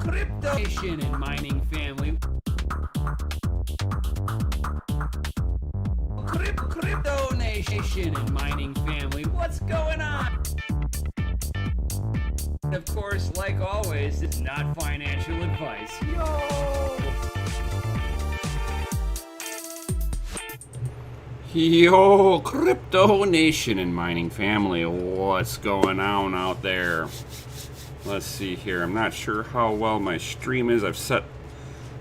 Crypto Nation and mining family. Crypto Nation and mining family. What's going on? Of course, like always, it's not financial advice. Yo, Crypto Nation and mining family, what's going on out there? Let's see here. I'm not sure how well my stream is. I've set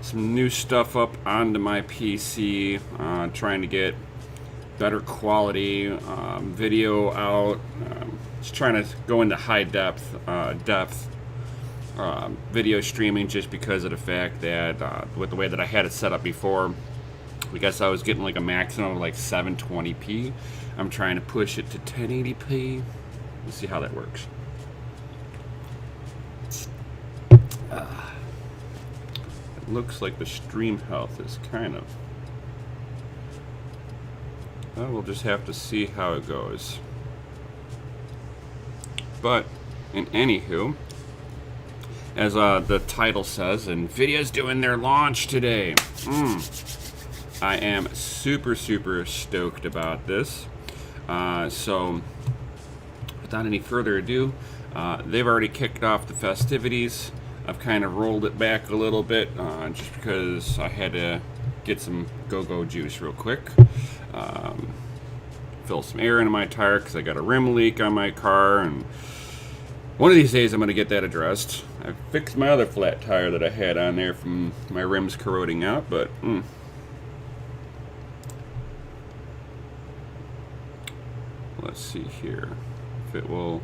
some new stuff up onto my PC, trying to get better quality video out. Just trying to go into high depth video streaming, just because of the fact that with the way that I had it set up before, I guess I was getting like a maximum of like 720p. I'm trying to push it to 1080p. Let's see how that works. It looks like the stream health is kind of... Well, we'll just have to see how it goes. But, in anywho, as the title says, NVIDIA's doing their launch today. I am super stoked about this. So, without any further ado, they've already kicked off the festivities. I've kind of rolled it back a little bit, just because I had to get some go-go juice real quick. Fill some air into my tire because I got a rim leak on my car, and one of these days I'm going to get that addressed. I fixed my other flat tire that I had on there from my rims corroding out, but let's see here if it will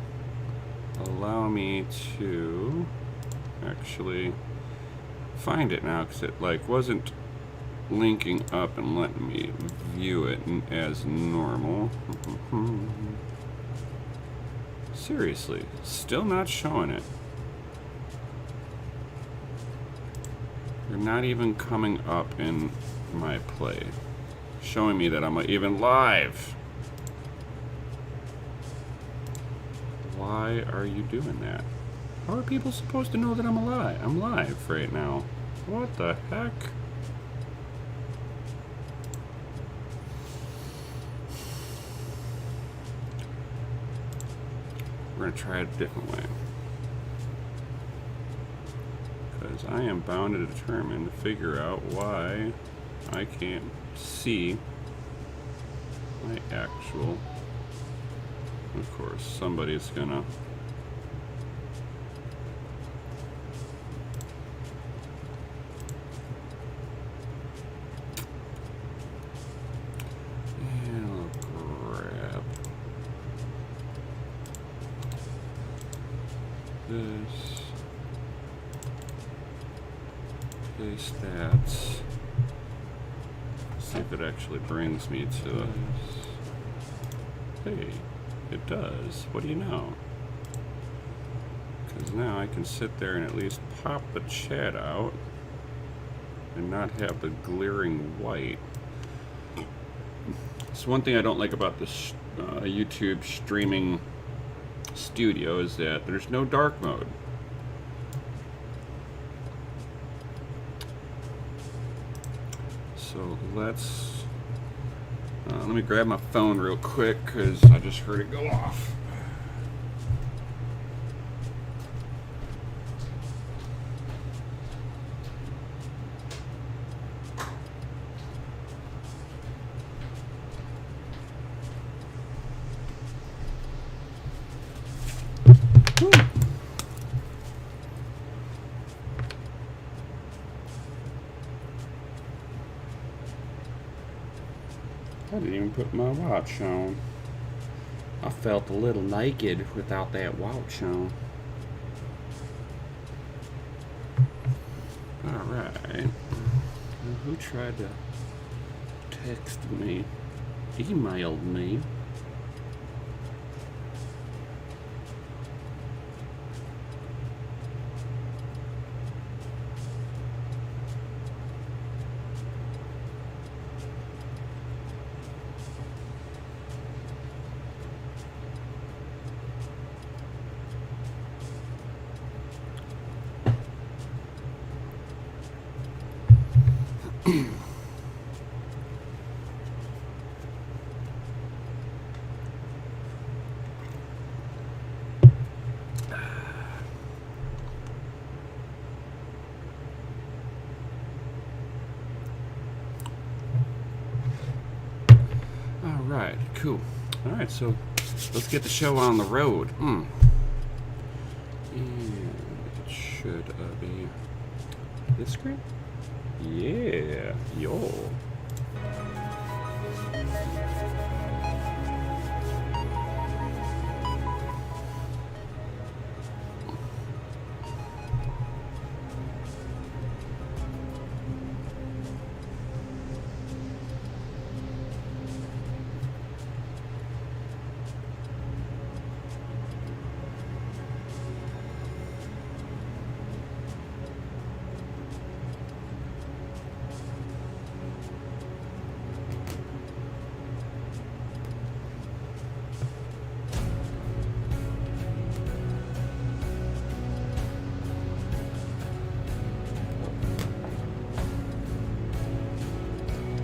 allow me to actually find it now, because it like wasn't linking up and letting me view it as normal. Seriously, still not showing it. You're not even coming up in my play, showing me that I'm even live. Why are you doing that? How are people supposed to know that I'm alive? I'm live right now. What the heck? We're going to try it a different way, because I am bound to determine to figure out why I can't see my actual... Of course, somebody's gonna... And I'll grab this, paste that, see if it actually brings me to this. Hey. It does. What do you know? Because now I can sit there and at least pop the chat out and not have the glaring white. So one thing I don't like about this YouTube streaming studio is that there's no dark mode. So let me grab my phone real quick, because I just heard it go off. I didn't even put my watch on. I felt a little naked without that watch on. Alright. Who tried to text me? Emailed me? cool. All right, so let's get the show on the road. And it should be this screen. Yeah, yo.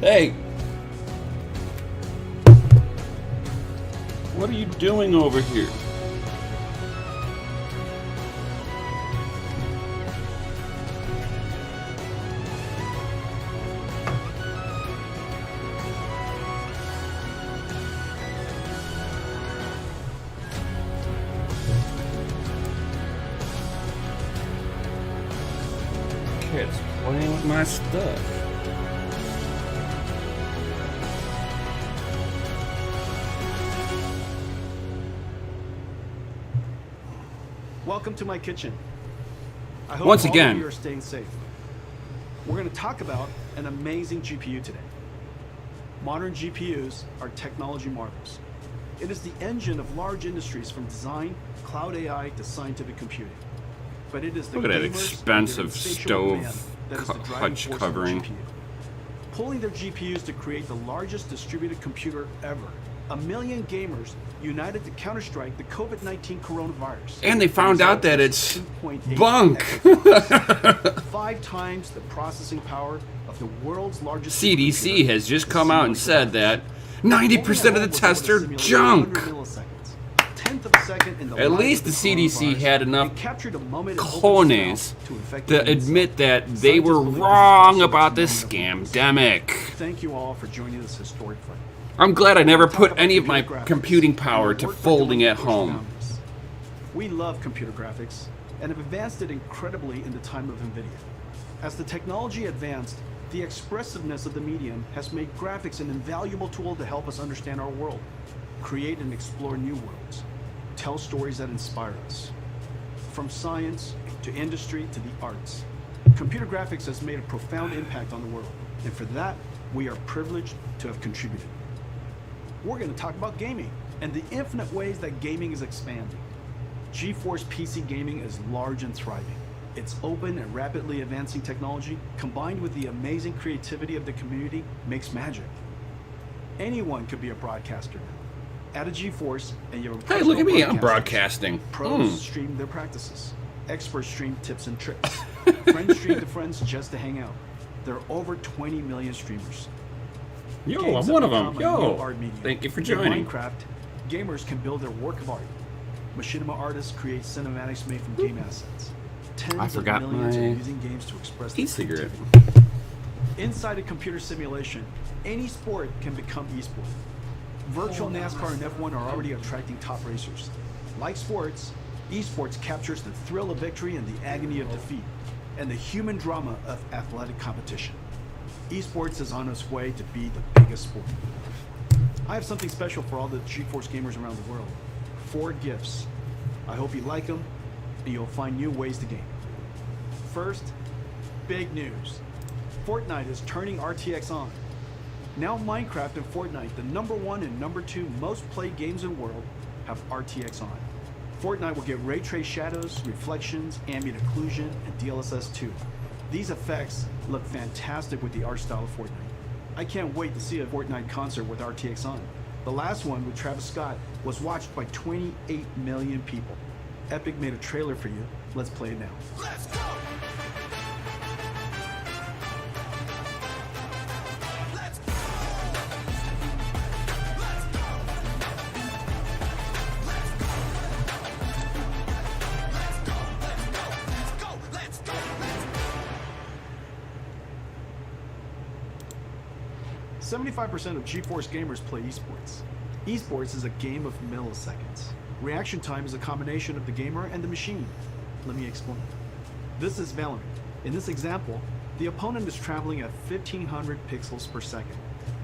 Hey! What are you doing over here? Kids playing with my stuff. Welcome to my kitchen. I hope Once all again, of you are staying safe. We're going to talk about an amazing GPU today. Modern GPUs are technology marvels. It is the engine of large industries from design, cloud AI to scientific computing. But it is the look at that gamers and their expensive insatiable demand stove that is the driving hutch force of covering. the GPU. Pulling their GPUs to create the largest distributed computer ever. 1 million gamers united to counterstrike the COVID-19 coronavirus. And they found out that it's 2.8 bunk. 5 times the processing power of the world's largest CDC has just come out and said that 90% of the tests are junk. At least the CDC had enough cojones to admit that they were wrong about this scamdemic. Thank you all for joining this historic fight. I'm glad I never put any of my computing power to folding at home. We love computer graphics and have advanced it incredibly in the time of NVIDIA. As the technology advanced, the expressiveness of the medium has made graphics an invaluable tool to help us understand our world, create and explore new worlds, tell stories that inspire us. From science to industry to the arts, computer graphics has made a profound impact on the world, and for that, we are privileged to have contributed. We're going to talk about gaming and the infinite ways that gaming is expanding. GeForce PC gaming is large and thriving. Its open and rapidly advancing technology, combined with the amazing creativity of the community, makes magic. Anyone could be a broadcaster now. Add a GeForce and you're a Hey, look at me, I'm broadcasting. Pros stream their practices. Experts stream tips and tricks. Friends stream to friends just to hang out. There are over 20 million streamers. Yo, Games I'm have one of become them. a new Yo, art medium. thank you for In joining. Minecraft, gamers can build their work of art. Machinima artists create cinematics made from game assets. Tens of forgot millions my are using games to express their e-cigarette. creativity. Inside a computer simulation, any sport can become esport. Virtual NASCAR and F1 are already attracting top racers. Like sports, esports captures the thrill of victory and the agony of defeat, and the human drama of athletic competition. Esports is on its way to be the biggest sport. I have something special for all the GeForce gamers around the world. 4 gifts. I hope you like them, and you'll find new ways to game. First, big news. Fortnite is turning RTX on. Now Minecraft and Fortnite, the #1 and #2 most played games in the world, have RTX on. Fortnite will get ray trace shadows, reflections, ambient occlusion, and DLSS 2. These effects look fantastic with the art style of Fortnite. I can't wait to see a Fortnite concert with RTX on. The last one with Travis Scott was watched by 28 million people. Epic made a trailer for you. Let's play it now. Let's go! 75% of GeForce gamers play esports. Esports is a game of milliseconds. Reaction time is a combination of the gamer and the machine. Let me explain. This is Valorant. In this example, the opponent is traveling at 1500 pixels per second,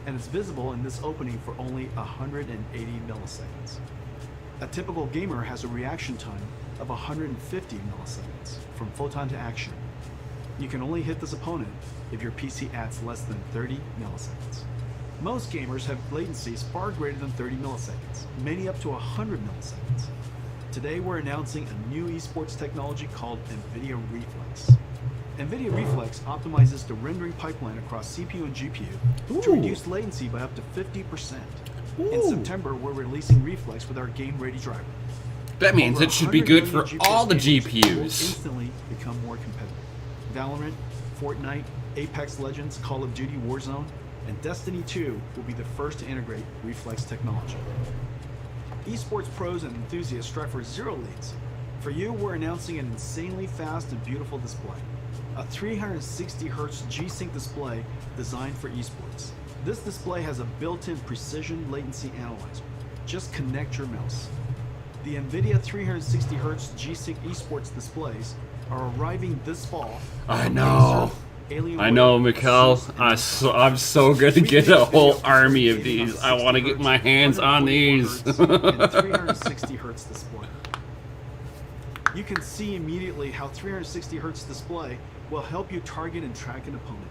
and it's visible in this opening for only 180 milliseconds. A typical gamer has a reaction time of 150 milliseconds from photon to action. You can only hit this opponent if your PC adds less than 30 milliseconds. Most gamers have latencies far greater than 30 milliseconds, many up to 100 milliseconds. Today we're announcing a new esports technology called NVIDIA Reflex. NVIDIA Reflex optimizes the rendering pipeline across CPU and GPU to reduce latency by up to 50%. In September, we're releasing Reflex with our game-ready driver. That means Over it should be 100 good for million all the GeForce gamers will GPUs. instantly become more competitive. Valorant, Fortnite, Apex Legends, Call of Duty Warzone, and Destiny 2 will be the first to integrate Reflex technology. Esports pros and enthusiasts strive for zero latency. For you, we're announcing an insanely fast and beautiful display. A 360Hz G-Sync display designed for esports. This display has a built-in precision latency analyzer. Just connect your mouse. The NVIDIA 360Hz G-Sync esports displays are arriving this fall. I know. I know, Mikkel. I'm so gonna get a whole army of these. I want to get my hands on these. And 360Hz display. You can see immediately how 360Hz display will help you target and track an opponent.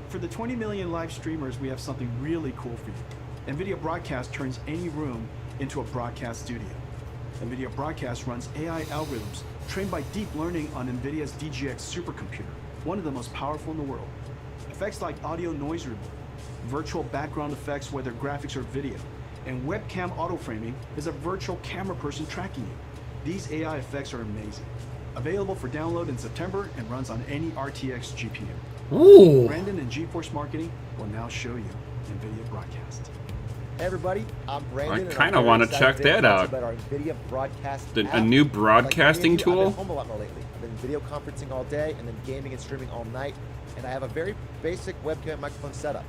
For the 20 million live streamers, we have something really cool for you. NVIDIA Broadcast turns any room into a broadcast studio. NVIDIA Broadcast runs AI algorithms trained by deep learning on NVIDIA's DGX supercomputer, one of the most powerful in the world. Effects like audio noise removal, virtual background effects whether graphics or video, and webcam auto-framing is a virtual camera person tracking you. These AI effects are amazing. Available for download in September and runs on any RTX GPU. Ooh. Brandon and GeForce Marketing will now show you NVIDIA Broadcast. Hey everybody, I'm Brandon. I kind of want to check that out. About our NVIDIA Broadcast A new broadcasting I've tool? been home a lot more lately. I've been video conferencing all day and then gaming and streaming all night. And I have a very basic webcam microphone setup.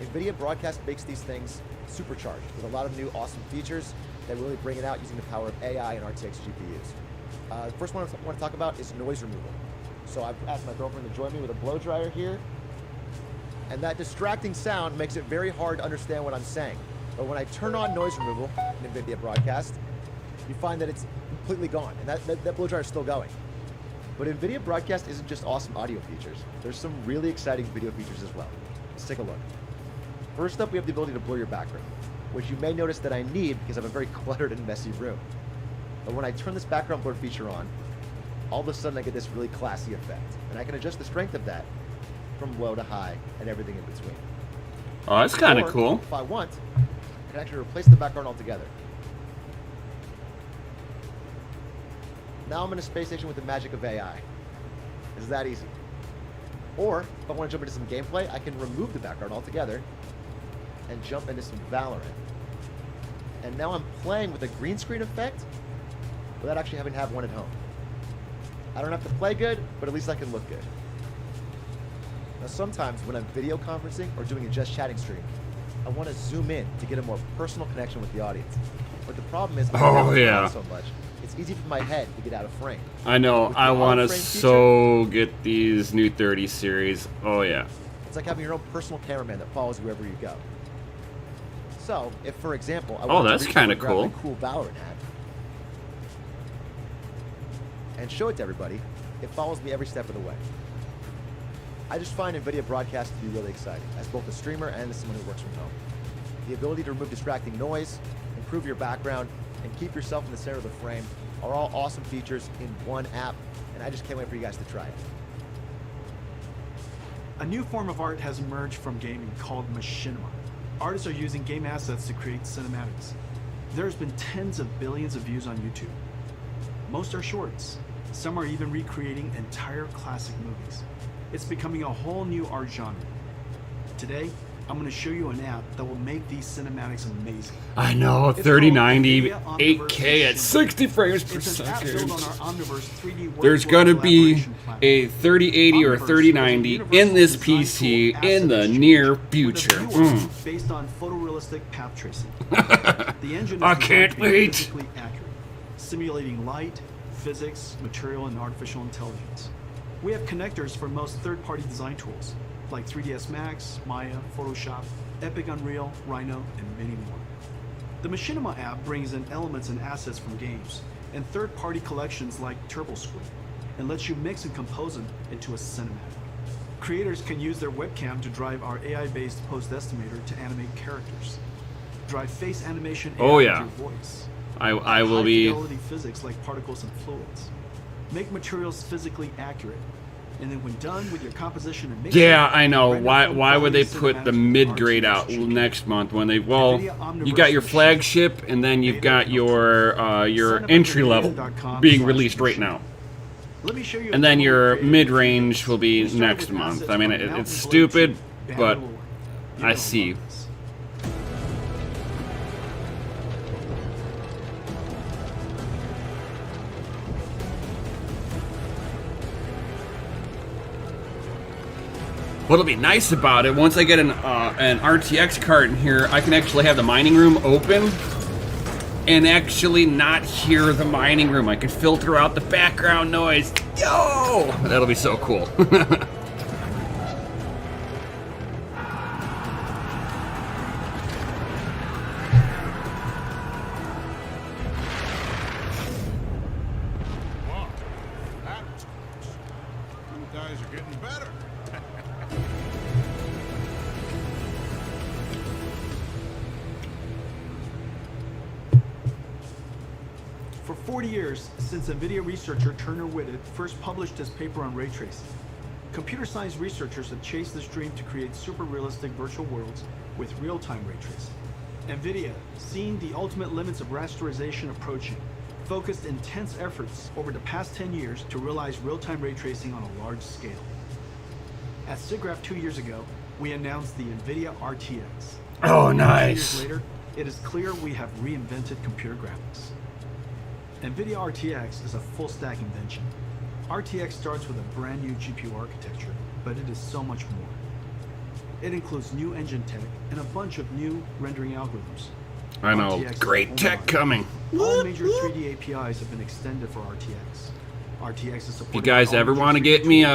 NVIDIA Broadcast makes these things supercharged with a lot of new awesome features that really bring it out using the power of AI and RTX GPUs. The first one I want to talk about is noise removal. So I've asked my girlfriend to join me with a blow dryer here. And that distracting sound makes it very hard to understand what I'm saying. But when I turn on noise removal in NVIDIA Broadcast, you find that it's completely gone, and that blow dryer is still going. But NVIDIA Broadcast isn't just awesome audio features. There's some really exciting video features as well. Let's take a look. First up, we have the ability to blur your background, which you may notice that I need because I have a very cluttered and messy room. But when I turn this background blur feature on, all of a sudden I get this really classy effect, and I can adjust the strength of that from low to high and everything in between. Oh, that's kind of Or, cool. if I want, I can actually replace the background altogether. Now I'm in a space station with the magic of AI. It's that easy. Or, if I want to jump into some gameplay, I can remove the background altogether and jump into some Valorant. And now I'm playing with a green screen effect without actually having to have one at home. I don't have to play good, but at least I can look good. Now sometimes when I'm video conferencing or doing a just chatting stream, I want to zoom in to get a more personal connection with the audience. But the problem is, so much, it's easy for my head to get out of frame. I know. With I the want to out-of-frame so get these new 30 series. Oh, yeah. It's like having your own personal cameraman that follows you wherever you go. So, if for example, I Oh, want that's to reach over kinda and grab cool. my cool Valorant hat and show it to everybody, it follows me every step of the way. I just find NVIDIA Broadcast to be really exciting, as both a streamer and as someone who works from home. The ability to remove distracting noise, improve your background, and keep yourself in the center of the frame are all awesome features in one app, and I just can't wait for you guys to try it. A new form of art has emerged from gaming called machinima. Artists are using game assets to create cinematics. There's been tens of billions of views on YouTube. Most are shorts. Some are even recreating entire classic movies. It's becoming a whole new art genre. Today, I'm going to show you an app that will make these cinematics amazing. I know, It's 3090, called NVIDIA 8K at Omniverse 60 frames per It's an app built second. on our Omniverse 3D There's workflow gonna be collaboration platform. a 3080 or Omniverse is a 3090 in this universal design PC tool in the asset near exchange future. with a viewer based on photorealistic path tracing. The engine is I designed can't to be wait. physically accurate, simulating light, physics, material, and artificial intelligence. We have connectors for most third-party design tools like 3ds Max, Maya, Photoshop, Epic Unreal, Rhino, and many more. The Machinima app brings in elements and assets from games and third-party collections like TurboSquid and lets you mix and compose them into a cinematic. Creators can use their webcam to drive our AI-based post estimator to animate characters, drive face animation Oh, AI yeah. with your voice, I will be. high-fidelity physics like particles and fluids, make materials physically accurate, and then when done with your composition and mixing, Yeah, I know. render Why film would they quality put the cinematics with mid-grade RTX out chip. next month when they well, NVIDIA Omniverse you got your machine. flagship and then you've got your Sign up entry at level NVIDIA.com/machine. being released right now. Let me show you a And then demo your of creative mid-range videos. will be We started next with month. assets I mean, from Mountain it's Blade stupid, 2, but Bangalore. You're I gonna see. love this. What'll be nice about it, once I get an RTX card in here, I can actually have the mining room open and actually not hear the mining room. I can filter out the background noise. Yo! That'll be so cool. Wow, that was close. You guys are getting better. For 40 years, since NVIDIA researcher Turner Whitted first published his paper on ray tracing, computer science researchers have chased this dream to create super realistic virtual worlds with real-time ray tracing. NVIDIA, seeing the ultimate limits of rasterization approaching, focused intense efforts over the past 10 years to realize real-time ray tracing on a large scale. At SIGGRAPH 2 years ago, we announced the NVIDIA RTX. Oh, 2 nice. years later, it is clear we have reinvented computer graphics. NVIDIA RTX is a full-stack invention. RTX starts with a brand new GPU architecture, but it is so much more. It includes new engine tech and a bunch of new rendering algorithms. I know. RTX is Great tech homage. coming. All major 3D APIs have been extended for RTX. RTX is supported You guys by all ever major want to 3D get me tools.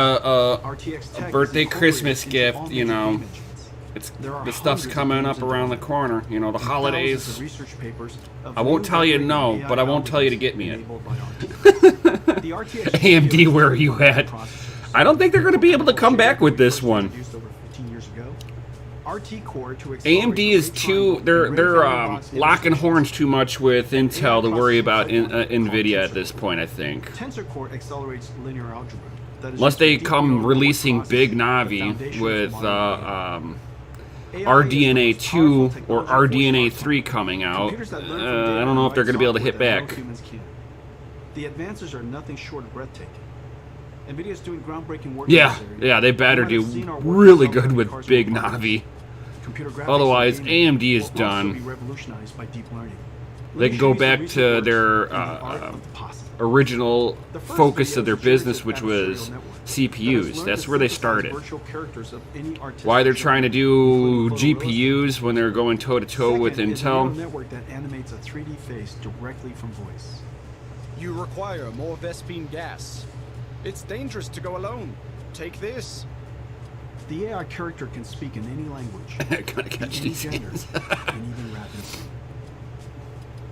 RTX tech is birthday incorporated Christmas into gift, all you major know, game engines. it's There are the stuff's hundreds of coming games up in around the development, corner, you know, the and holidays. thousands of research papers of I won't new tell you generative no, AI but I won't tell you to algorithms get me it. enabled by RTX. The RTX AMD, GPU is where are you powered by at? processors. I don't think they're going to be able to come back with this one. Introduced over 15 years ago. RT Core to accelerate AMD the is rate too time they're and they're rate value box locking instructions. horns too much with Intel to worry about processing Nvidia at called this point, I think. Tensor Core accelerates linear algebra. That is Unless used they for deep come neural releasing network Big processing, the Navi foundation with of modern AI. AI is the RDNA most 2 powerful or technology for RDNA smartphones. 3 coming out. Computers that learn from data I don't know and if they're write going to be able to software hit that no back. humans can. The advances are nothing short of breathtaking. NVIDIA is doing groundbreaking work in Yeah, this area. yeah, they better You might do have seen our work really in good self-driving with cars Big and partners. Navi. Computer graphics Otherwise, and gaming AMD is will also done. be revolutionized by deep learning. Let They me can show go you some back recent to works their in the art of the possible. original The first focus video of their is a series business, of which adversarial was networks that has CPUs. learned That's to where they synthesize started. virtual characters of any artistic Why they're genre, trying to do including photorealistic. GPUs when they're going toe-to-toe with Second is a neural Intel. network that animates a 3D face directly from voice. You require more Vespine gas. It's dangerous to go alone. Take this. The AI character can speak in any language, Gotta be catch any these gender, things. and even rap and sing.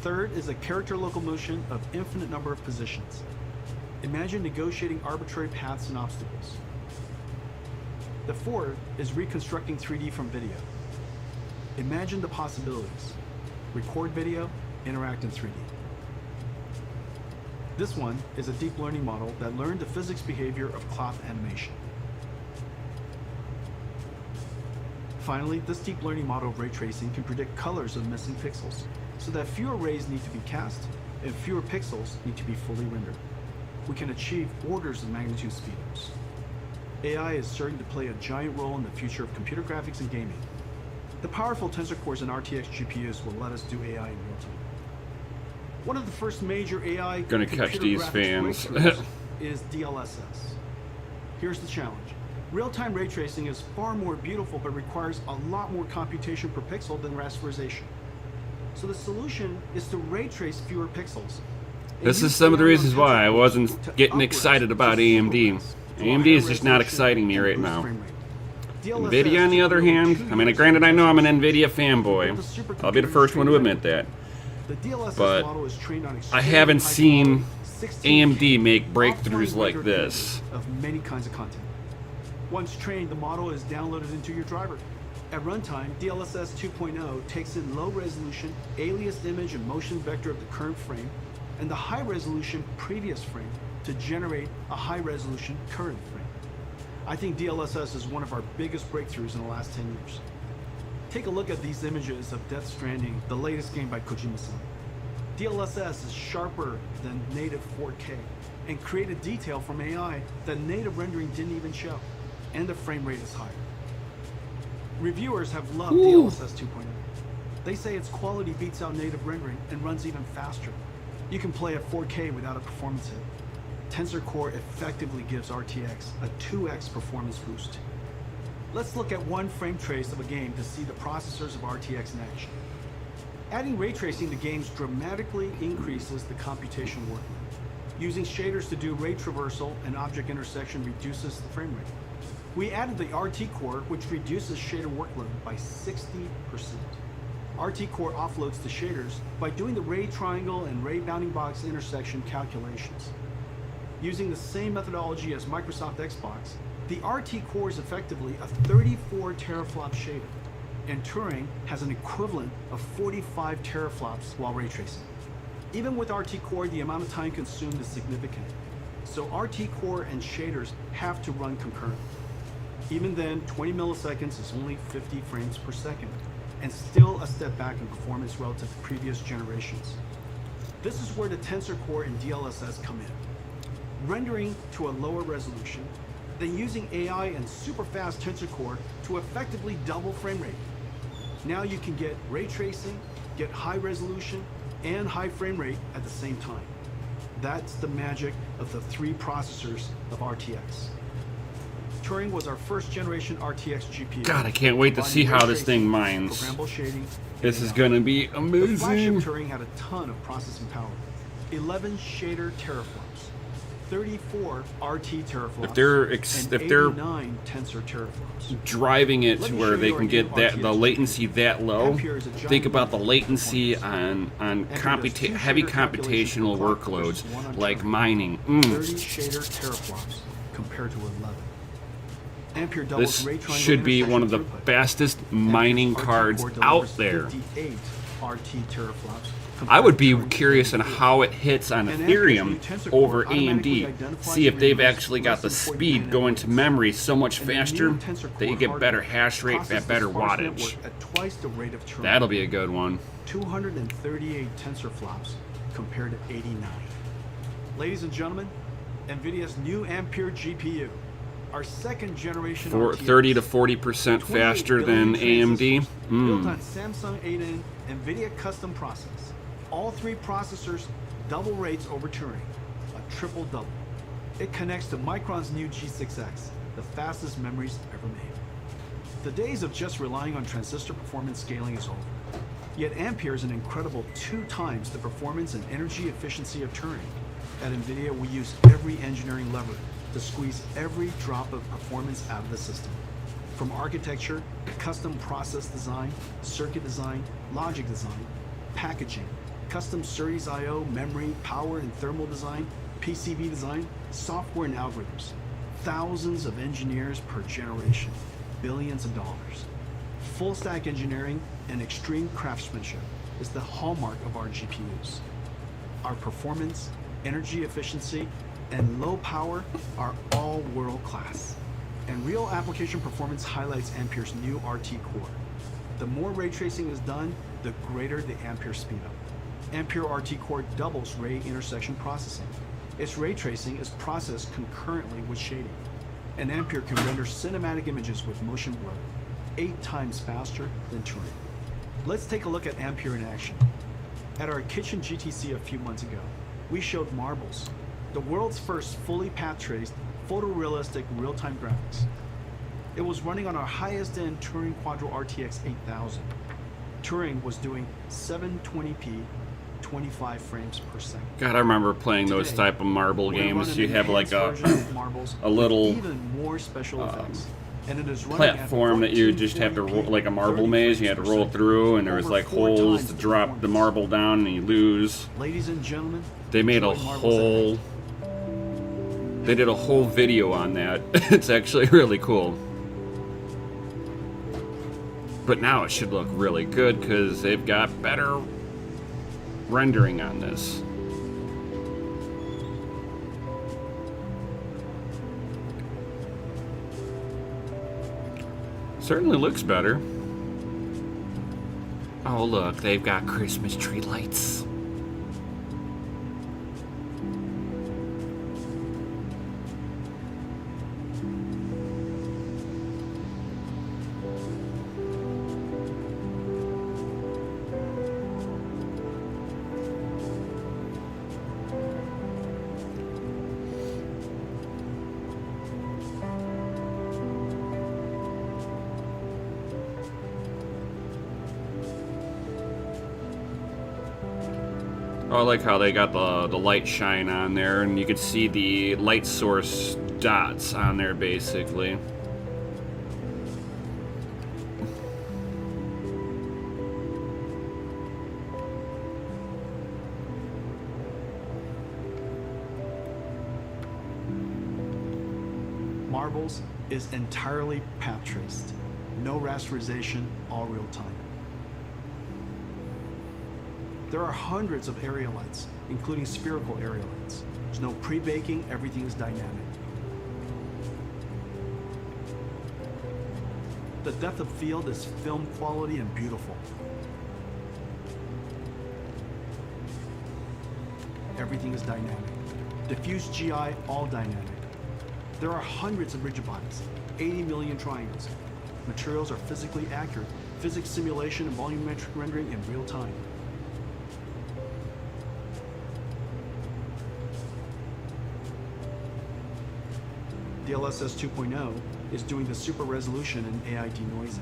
Third is a character locomotion of infinite number of positions. Imagine negotiating arbitrary paths and obstacles. The fourth is reconstructing 3D from video. Imagine the possibilities. Record video, interact in 3D. This one is a deep learning model that learned the physics behavior of cloth animation. Finally, this deep learning model of ray tracing can predict colors of missing pixels, so that fewer rays need to be cast and fewer pixels need to be fully rendered. We can achieve orders of magnitude speedups. AI is starting to play a giant role in the future of computer graphics and gaming. The powerful tensor cores in RTX GPUs will let us do AI in real time. One of the first major AI Gonna catch computer these graphics fans. breakthroughs is DLSS. Here's the challenge. Real-time ray tracing is far more beautiful but requires a lot more computation per pixel than rasterization. So the solution is to ray trace fewer pixels. This is some of the reasons why I wasn't getting excited about AMD. AMD is just not exciting me right now. NVIDIA, on the other hand, I mean, granted, I know I'm an NVIDIA fanboy. I'll be the first one to admit that. But I haven't seen AMD make breakthroughs like this. Of many kinds of content. Once trained, the model is downloaded into your driver. At runtime, DLSS 2.0 takes in low-resolution, aliased image and motion vector of the current frame and the high-resolution previous frame to generate a high-resolution current frame. I think DLSS is one of our biggest breakthroughs in the last 10 years. Take a look at these images of Death Stranding, the latest game by Kojima-san. DLSS is sharper than native 4K and created detail from AI that native rendering didn't even show, and the frame rate is higher. Reviewers have loved DLSS 2.0. They say its quality beats out native rendering and runs even faster. You can play at 4K without a performance hit. Tensor Core effectively gives RTX a 2x performance boost. Let's look at one frame trace of a game to see the processors of RTX in action. Adding ray tracing to games dramatically increases the computation workload. Using shaders to do ray traversal and object intersection reduces the frame rate. We added the RT Core, which reduces shader workload by 60%. RT Core offloads the shaders by doing the ray triangle and ray bounding box intersection calculations. Using the same methodology as Microsoft Xbox, the RT Core is effectively a 34 teraflop shader, and Turing has an equivalent of 45 teraflops while ray tracing. Even with RT Core, the amount of time consumed is significant, so RT Core and shaders have to run concurrently. Even then, 20 milliseconds is only 50 frames per second, and still a step back in performance relative to previous generations. This is where the Tensor Core and DLSS come in. Rendering to a lower resolution, then using AI and super fast Tensor Core to effectively double frame rate. Now you can get ray tracing, get high resolution, and high frame rate at the same time. That's the magic of the three processors of RTX. Turing was our first generation RTX GPU. God, I can't wait to see how this thing mines. Programmable shading. This is gonna be The flagship amazing. Turing had a ton of processing power. 11 shader teraflops, 34 RT teraflops, If they're and if they're 89 tensor teraflops. driving it Let to me where show they you can our get new that the RTX latency that low, Ampere is a giant think about the leap in latency performance. on Ampere does two heavy shader calculations computational per clock workloads versus one on like Turing. mining. 30 shader teraflops compared to 11. Ampere doubles This ray triangle should be one of the intersection throughput. fastest Ampere's mining RT cards core out delivers there. 58 RT teraflops I would be compared to curious on 34. how it hits on And Ampere's Ethereum new Tensor Core over automatically AMD. identifies See if and they've removes actually got less the than 40 speed nanometers. going to memory so much And the new faster Tensor that Core you get better hardware hash rate processes at better sparse wattage. network at twice the rate of Turing. That'll be a good one. 238 tensor flops compared to 89. Ladies and gentlemen, NVIDIA's new Ampere GPU, our second generation For RTX, 30 to 40% 28 faster billion than AMD. transistors built on Samsung 8N NVIDIA custom process. All three processors double rates over Turing, a triple double. It connects to Micron's new G6X, the fastest memories ever made. The days of just relying on transistor performance scaling is over. Yet Ampere is an incredible 2 times the performance and energy efficiency of Turing. At NVIDIA, we use every engineering lever to squeeze every drop of performance out of the system. From architecture, custom process design, circuit design, logic design, packaging, custom SerDes I/O, memory, power and thermal design, PCB design, software and algorithms. Thousands of engineers per generation, billions of dollars. Full stack engineering and extreme craftsmanship is the hallmark of our GPUs. Our performance, energy efficiency, and low power are all world class. And real application performance highlights Ampere's new RT Core. The more ray tracing is done, the greater the Ampere speedup. Ampere RT Core doubles ray intersection processing. Its ray tracing is processed concurrently with shading. And Ampere can render cinematic images with motion blur. 8 times faster than Turing. Let's take a look at Ampere in action. At our kitchen GTC a few months ago, we showed Marbles, the world's first fully path-traced, photorealistic real-time graphics. It was running on our highest-end Turing Quadro RTX 8000. Turing was doing 720p, 25 frames per second. God, I remember playing those Today, type of marble we're games. running You an have like enhanced version of Marbles a little with even more special effects. And it is running at platform that you just have to roll, 1440p, like a marble 30 maze. You had to frames per roll second. through, and there was Over like 4 holes times to the drop the performance. marble down, and you lose. Ladies and gentlemen, They made a enjoy Marbles at whole. They did a whole video on that. It's actually really cool. But now it should look really good because they've got better rendering on this. Certainly looks better. Oh look, they've got Christmas tree lights. Oh, I like how they got the light shine on there, and you could see the light source dots on there, basically. Marbles is entirely path traced. No rasterization, all real time. There are hundreds of area lights, including spherical area lights. There's no pre-baking, everything is dynamic. The depth of field is film quality and beautiful. Everything is dynamic. Diffuse GI, all dynamic. There are hundreds of rigid bodies, 80 million triangles. Materials are physically accurate, physics simulation and volumetric rendering in real time. DLSS 2.0 is doing the super resolution and AI denoising.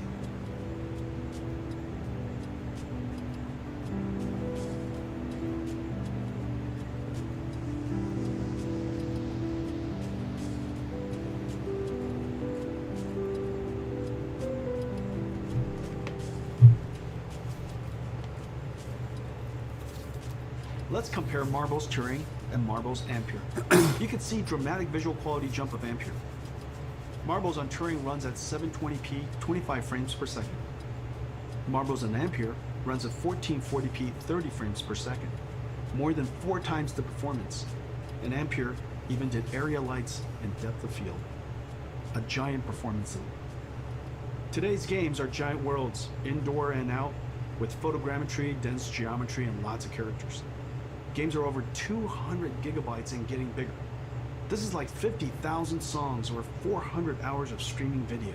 Let's compare Marbles Turing and Marbles Ampere. You can see dramatic visual quality jump of Ampere. Marbles on Turing runs at 720p, 25 frames per second. Marbles on Ampere runs at 1440p, 30 frames per second. More than 4 times the performance. And Ampere even did area lights and depth of field. A giant performance leap. Today's games are giant worlds, indoor and out, with photogrammetry, dense geometry, and lots of characters. Games are over 200 gigabytes and getting bigger. This is like 50,000 songs or 400 hours of streaming video.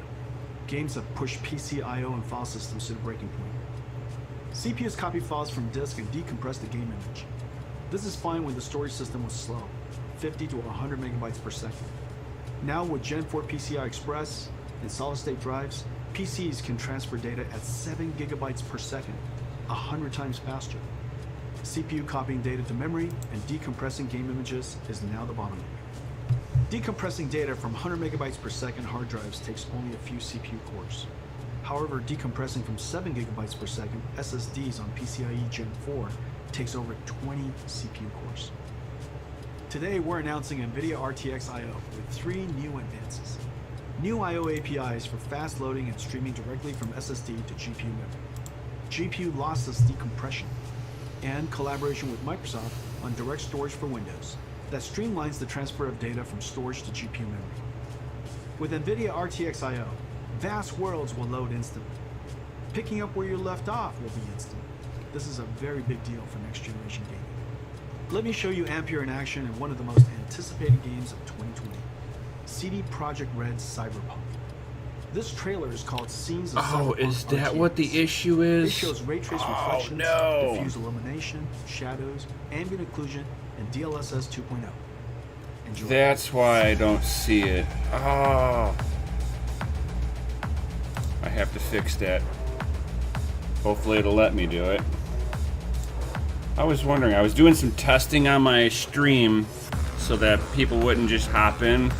Games that push PC I/O and file systems to the breaking point. CPUs copy files from disk and decompress the game image. This is fine when the storage system was slow, 50 to 100 megabytes per second. Now with Gen 4 PCI Express and solid-state drives, PCs can transfer data at 7 gigabytes per second, 100 times faster. CPU copying data to memory and decompressing game images is now the bottleneck. Decompressing data from 100 megabytes per second hard drives takes only a few CPU cores. However, decompressing from 7 gigabytes per second SSDs on PCIe Gen 4 takes over 20 CPU cores. Today, we're announcing NVIDIA RTX I/O with 3 new advances. New I/O APIs for fast loading and streaming directly from SSD to GPU memory. GPU lossless decompression, and collaboration with Microsoft on direct storage for Windows that streamlines the transfer of data from storage to GPU memory. With NVIDIA RTX I/O, vast worlds will load instantly. Picking up where you left off will be instant. This is a very big deal for next generation gaming. Let me show you Ampere in action in one of the most anticipated games of 2020, CD Projekt Red's Cyberpunk. This trailer is called Scenes of Oh, Cyberpunk is that RTX. what the issue It is? shows ray trace Oh, reflections, no. diffuse illumination, shadows, ambient occlusion, and DLSS 2.0. Enjoy. That's why I don't see it. Oh. I have to fix that. Hopefully it'll let me do it. I was wondering, I was doing some testing on my stream so that people wouldn't just hop in.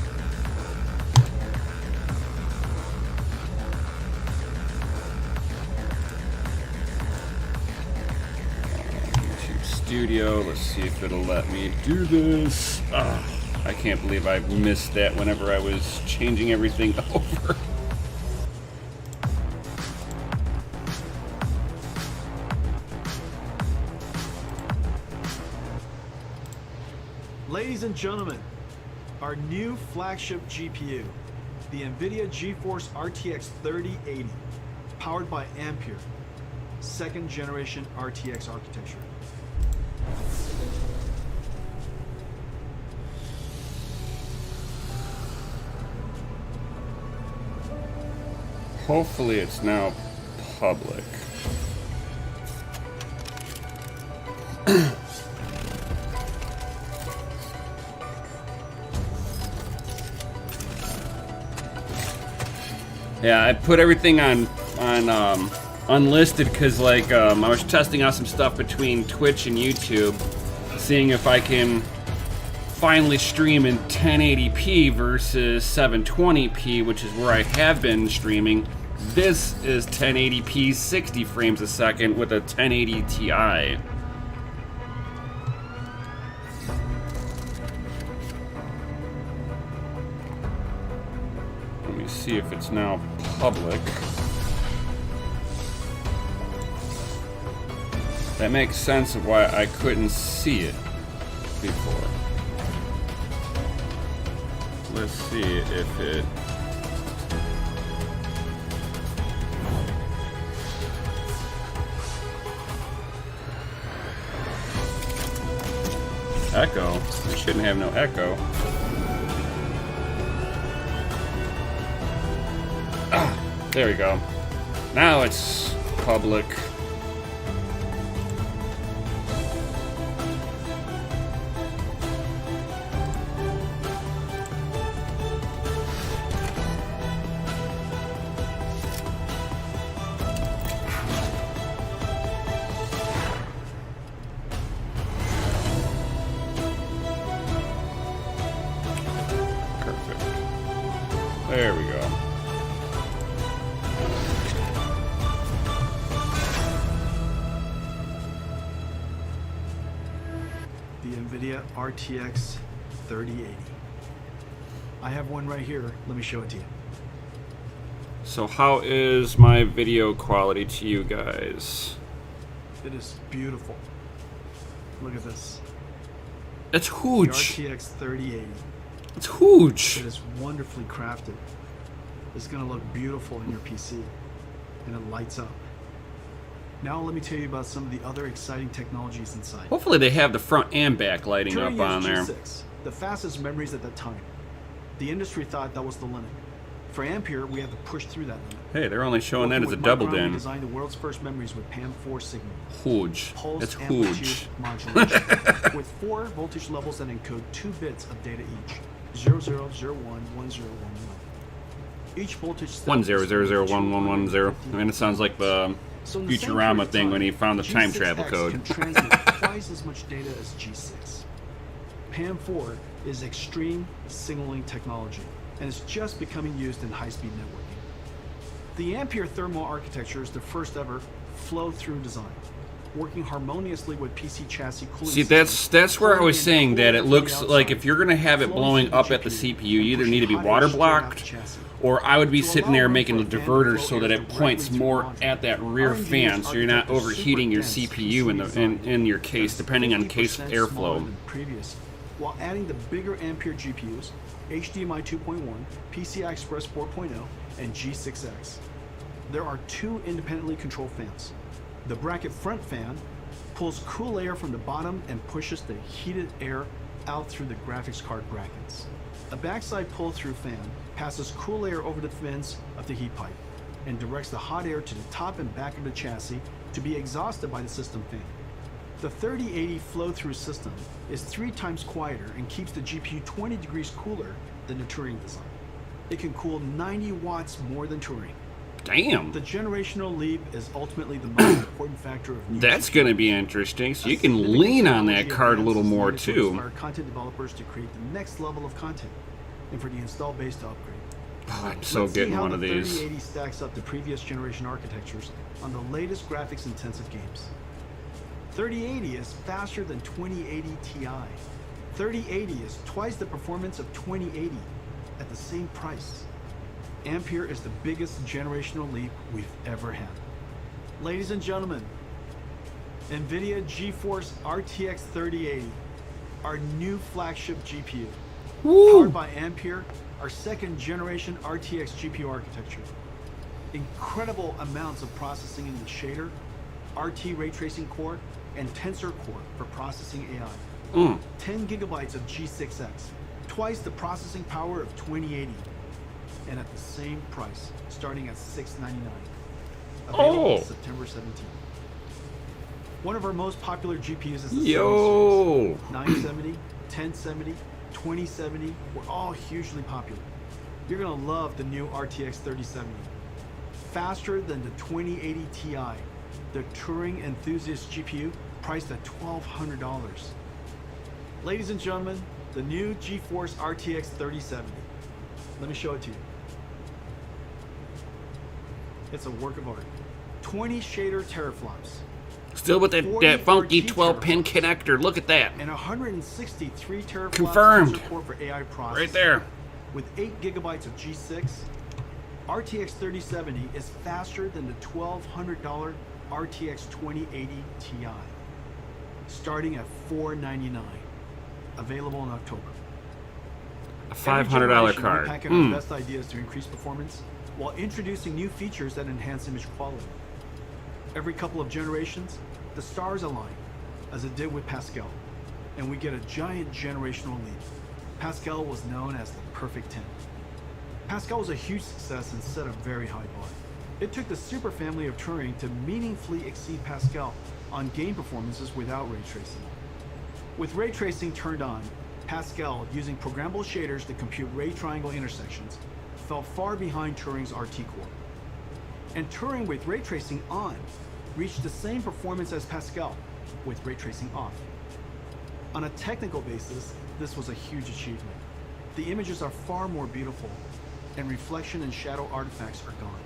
YouTube Studio, let's see if it'll let me do this. I can't believe I missed that whenever I was changing everything over. Ladies and gentlemen, our new flagship GPU, the NVIDIA GeForce RTX 3080, powered by Ampere, second generation RTX architecture. Hopefully it's now public. Yeah, I put everything on unlisted because like I was testing out some stuff between Twitch and YouTube, seeing if I can finally stream in 1080p versus 720p, which is where I have been streaming. This is 1080p 60 frames a second with a 1080 Ti. Let me see if it's now public. That makes sense of why I couldn't see it before. Let's see if it... Echo? We shouldn't have no echo. There we go. Now it's public. Perfect. There we go. The NVIDIA RTX 3080. I have one right here. Let me show it to you. So how is my video quality to you guys? It is beautiful. Look at this. It's The huge. RTX 3080. It's huge. It is wonderfully crafted. It's going to look beautiful in your PC. And it lights up. Now let me tell you about some of the other exciting technologies inside. Hopefully they have the front and back lighting Turing up on used there. G6, the fastest memories at that time. The industry thought that was the limit. For Ampere, we had to push through that limit. Hey, they're only showing that Working as a with double Micron, we din. designed the world's first memories with PAM4 signal. Huge. Pulse It's amplitude huge. modulation with 4 voltage levels that encode 2 bits of data each. 0001, 1011. Each voltage step is 10001110. I mean, it sounds like the So in the same Futurama period of thing when he time, found the time G6X travel code. can transmit twice as much data as G6. PAM4 is extreme signaling technology and is just becoming used in high-speed networking. The Ampere thermal architecture is the first ever flow-through design, working harmoniously with PC chassis cooling See, systems, that's where I flowing was in saying that it cold looks from the like outside, if you're gonna have it flowing blowing through up at the GPU, CPU, you either and need to be pushing water hot air straight out blocked, the chassis. or I would be To sitting allow there room making for a fan diverter flow so air that it directly points through the more module. at that rear Our fan, engineers so you're not architected super overheating your dense CPU in PCB in your case, that's depending on case 50% smaller airflow. than previous, while adding the bigger Ampere GPUs, HDMI 2.1, PCI Express 4.0, and G6X. There are 2 independently controlled fans. The bracket front fan pulls cool air from the bottom and pushes the heated air out through the graphics card brackets. A backside pull-through fan passes cool air over the fins of the heat pipe and directs the hot air to the top and back of the chassis to be exhausted by the system fan. The 3080 flow-through system is 3 times quieter and keeps the GPU 20 degrees cooler than the Turing design. It can cool 90 watts more than Turing. Damn. The generational leap is ultimately the most important factor of new That's GPUs. going to be interesting. So A you can significant lean on that technology card a little advance is more needed to too. inspire content developers to create the next level of content and for the install base to upgrade. Oh, I'm so Let's see getting how one the of these. 3080 stacks up to previous generation architectures on the latest graphics intensive games. 3080 is faster than 2080 Ti. 3080 is twice the performance of 2080 at the same price. Ampere is the biggest generational leap we've ever had. Ladies and gentlemen, NVIDIA GeForce RTX 3080, our new flagship GPU. Powered by Ampere, our second generation RTX GPU architecture. Incredible amounts of processing in the shader, RT ray tracing core, and tensor core for processing AI. 10 gigabytes of G6X, twice the processing power of 2080, and at the same price, starting at $699. Available September 17th. One of our most popular GPUs is the 7 series. 970, 1070, 2070 were all hugely popular. You're gonna love the new RTX 3070. Faster than the 2080 Ti, the Turing enthusiast GPU priced at $1,200. Ladies and gentlemen, the new GeForce RTX 3070. Let me show it to you. It's a work of art. 20 shader teraflops. Still with that 40 funky RT 12-pin teraflops. connector. Look at that. And 163 teraflops Confirmed. tensor core for AI processing. Right there. With 8 gigabytes of G6, RTX 3070 is faster than the $1,200 RTX 2080 Ti, starting at $499. Available in October. A Every $500 generation, card. we pack in our best ideas to increase performance while introducing new features that enhance image quality. Every couple of generations, the stars align, as it did with Pascal, and we get a giant generational leap. Pascal was known as the perfect 10. Pascal was a huge success and set a very high bar. It took the super family of Turing to meaningfully exceed Pascal on game performances without ray tracing. With ray tracing turned on, Pascal, using programmable shaders to compute ray triangle intersections, fell far behind Turing's RT core. And Turing with ray tracing on reached the same performance as Pascal with ray tracing off. On a technical basis, this was a huge achievement. The images are far more beautiful, and reflection and shadow artifacts are gone.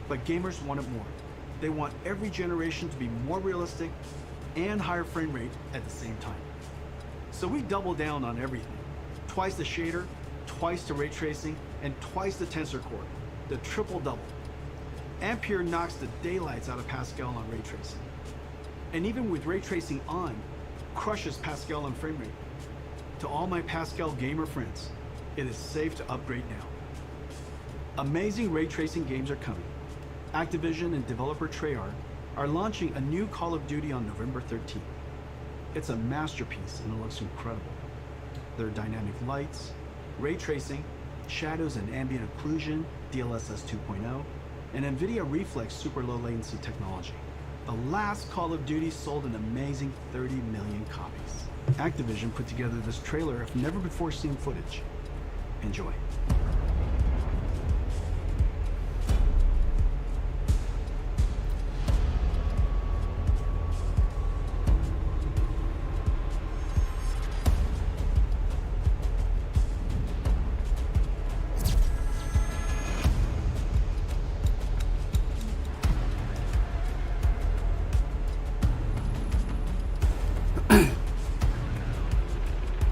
But gamers wanted more. They want every generation to be more realistic and higher frame rate at the same time. So we double down on everything. Twice the shader, twice the ray tracing, and twice the tensor core. The triple double. Ampere knocks the daylights out of Pascal on ray tracing. And even with ray tracing on, crushes Pascal on frame rate. To all my Pascal gamer friends, it is safe to upgrade now. Amazing ray tracing games are coming. Activision and developer Treyarch are launching a new Call of Duty on November 13th. It's a masterpiece and it looks incredible. There are dynamic lights, ray tracing, shadows and ambient occlusion, DLSS 2.0, and NVIDIA Reflex super low latency technology. The last Call of Duty sold an amazing 30 million copies. Activision put together this trailer of never before seen footage. Enjoy.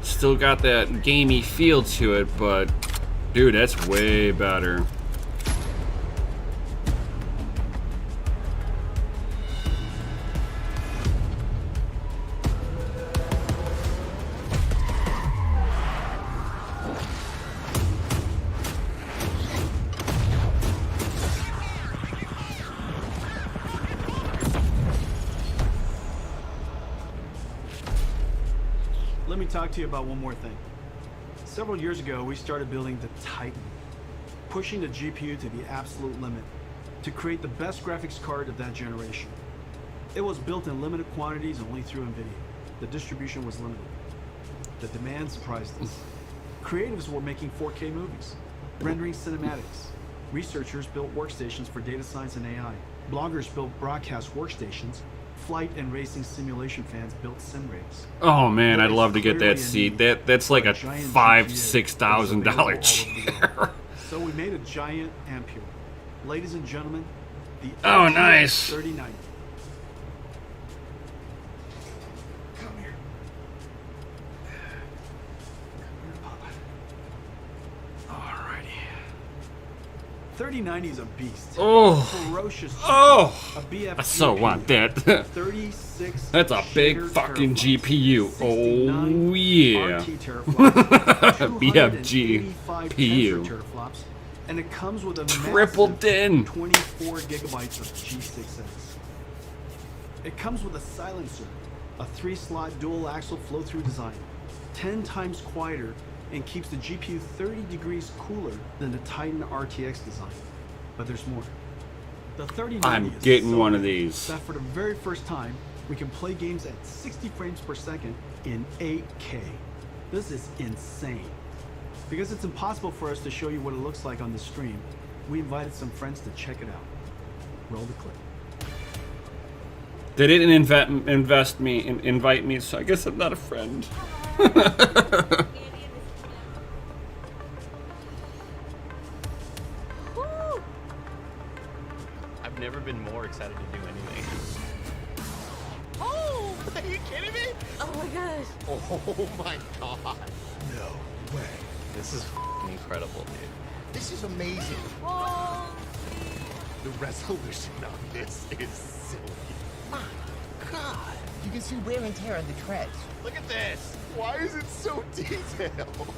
Still got that gamey feel to it, but dude, that's way better. Let me talk to you about one more thing. Several years ago, we started building the Titan, pushing the GPU to the absolute limit to create the best graphics card of that generation. It was built in limited quantities only through NVIDIA. The distribution was limited. The demand surprised us. Creatives were making 4K movies, rendering cinematics. Researchers built workstations for data science and AI. Bloggers built broadcast workstations. Flight and racing simulation fans built sim rigs. Oh man, There I'd is love to get clearly that a seat. need That's like for a giant $5,000-$6,000 GPU available chair. So we made a giant Ampere. Ladies and gentlemen, the Oh, RTX nice. 3090. Come here. Alrighty. 3090 is a beast. Oh. Ferocious. Oh. A BF I so want that. 36. That's a big shader fucking teraflops, GPU. 69 Oh yeah. RT teraflops, BFG 285 PU. tensor teraflops, and it comes with a Tripled massive in. 24 gigabytes of G6X. It comes with a silencer, a 3-slot dual axle flow-through design, 10 times quieter, and keeps the GPU 30 degrees cooler than the Titan RTX design. But there's more. The 3090 I'm is getting so one of good these. that for the very first time, we can play games at 60 frames per second in 8K. This is insane. Because it's impossible for us to show you what it looks like on the stream, we invited some friends to check it out. Roll the clip. They didn't invite me, so I guess I'm not a friend. I've never been more excited to do anything. Oh! Are you kidding me? Oh my gosh. Oh my god. No way. This is f***ing incredible, dude. This is amazing. Oh. The resolution on this is silly. My God. You can see wear and tear on the treads. Look at this. Why is it so detailed?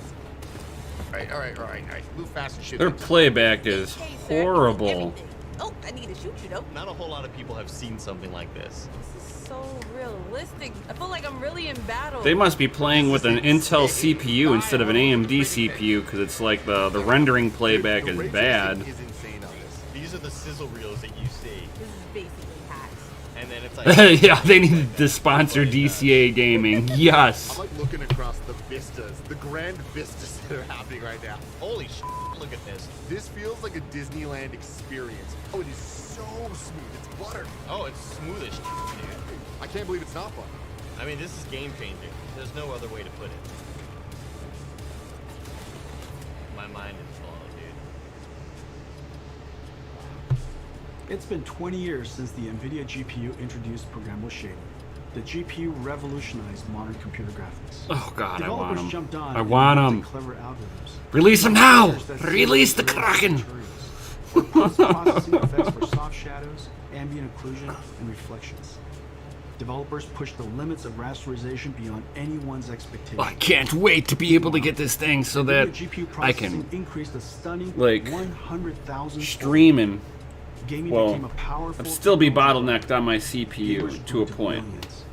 All right. Move fast and shoot. Their playback is Hey, sir, horrible. everything. Oh, I need to shoot you though. Not a whole lot of people have seen something like this. This is so realistic. I feel like I'm really in battle. They must be playing with an Intel CPU instead of an AMD CPU because it's like the rendering playback The is ray bad. tracing is insane on this. These are the sizzle reels that you see. This is basically hacks. And then it's like... Yeah, they need to sponsor DCA Gaming. Yes. I'm like looking across the vistas, the grand vistas that are happening right now. Holy sh**, look at this. This feels like a Disneyland experience. Oh, it is so smooth. It's butter. Oh, it's smooth as sh**, dude. I can't believe it's not butter. I mean, this is game-changing. There's no other way to put it. My mind is blown, dude. It's been 20 years since the NVIDIA GPU introduced programmable shading. The GPU revolutionized modern computer graphics. Oh god, I want Developers them. jumped on I and want invented them. clever algorithms. Release them now! Features that Release the simulate Kraken! materials, or post-processing effects for soft shadows, ambient occlusion, and reflections. Developers pushed the limits of rasterization beyond anyone's expectations. I can't wait to be able to get this thing so that NVIDIA GPU I processing can increased a stunning like, 100,000 streaming. Gaming Well, became a powerful I'd still be technology. bottlenecked on my Gamers CPU to grew a point. billions,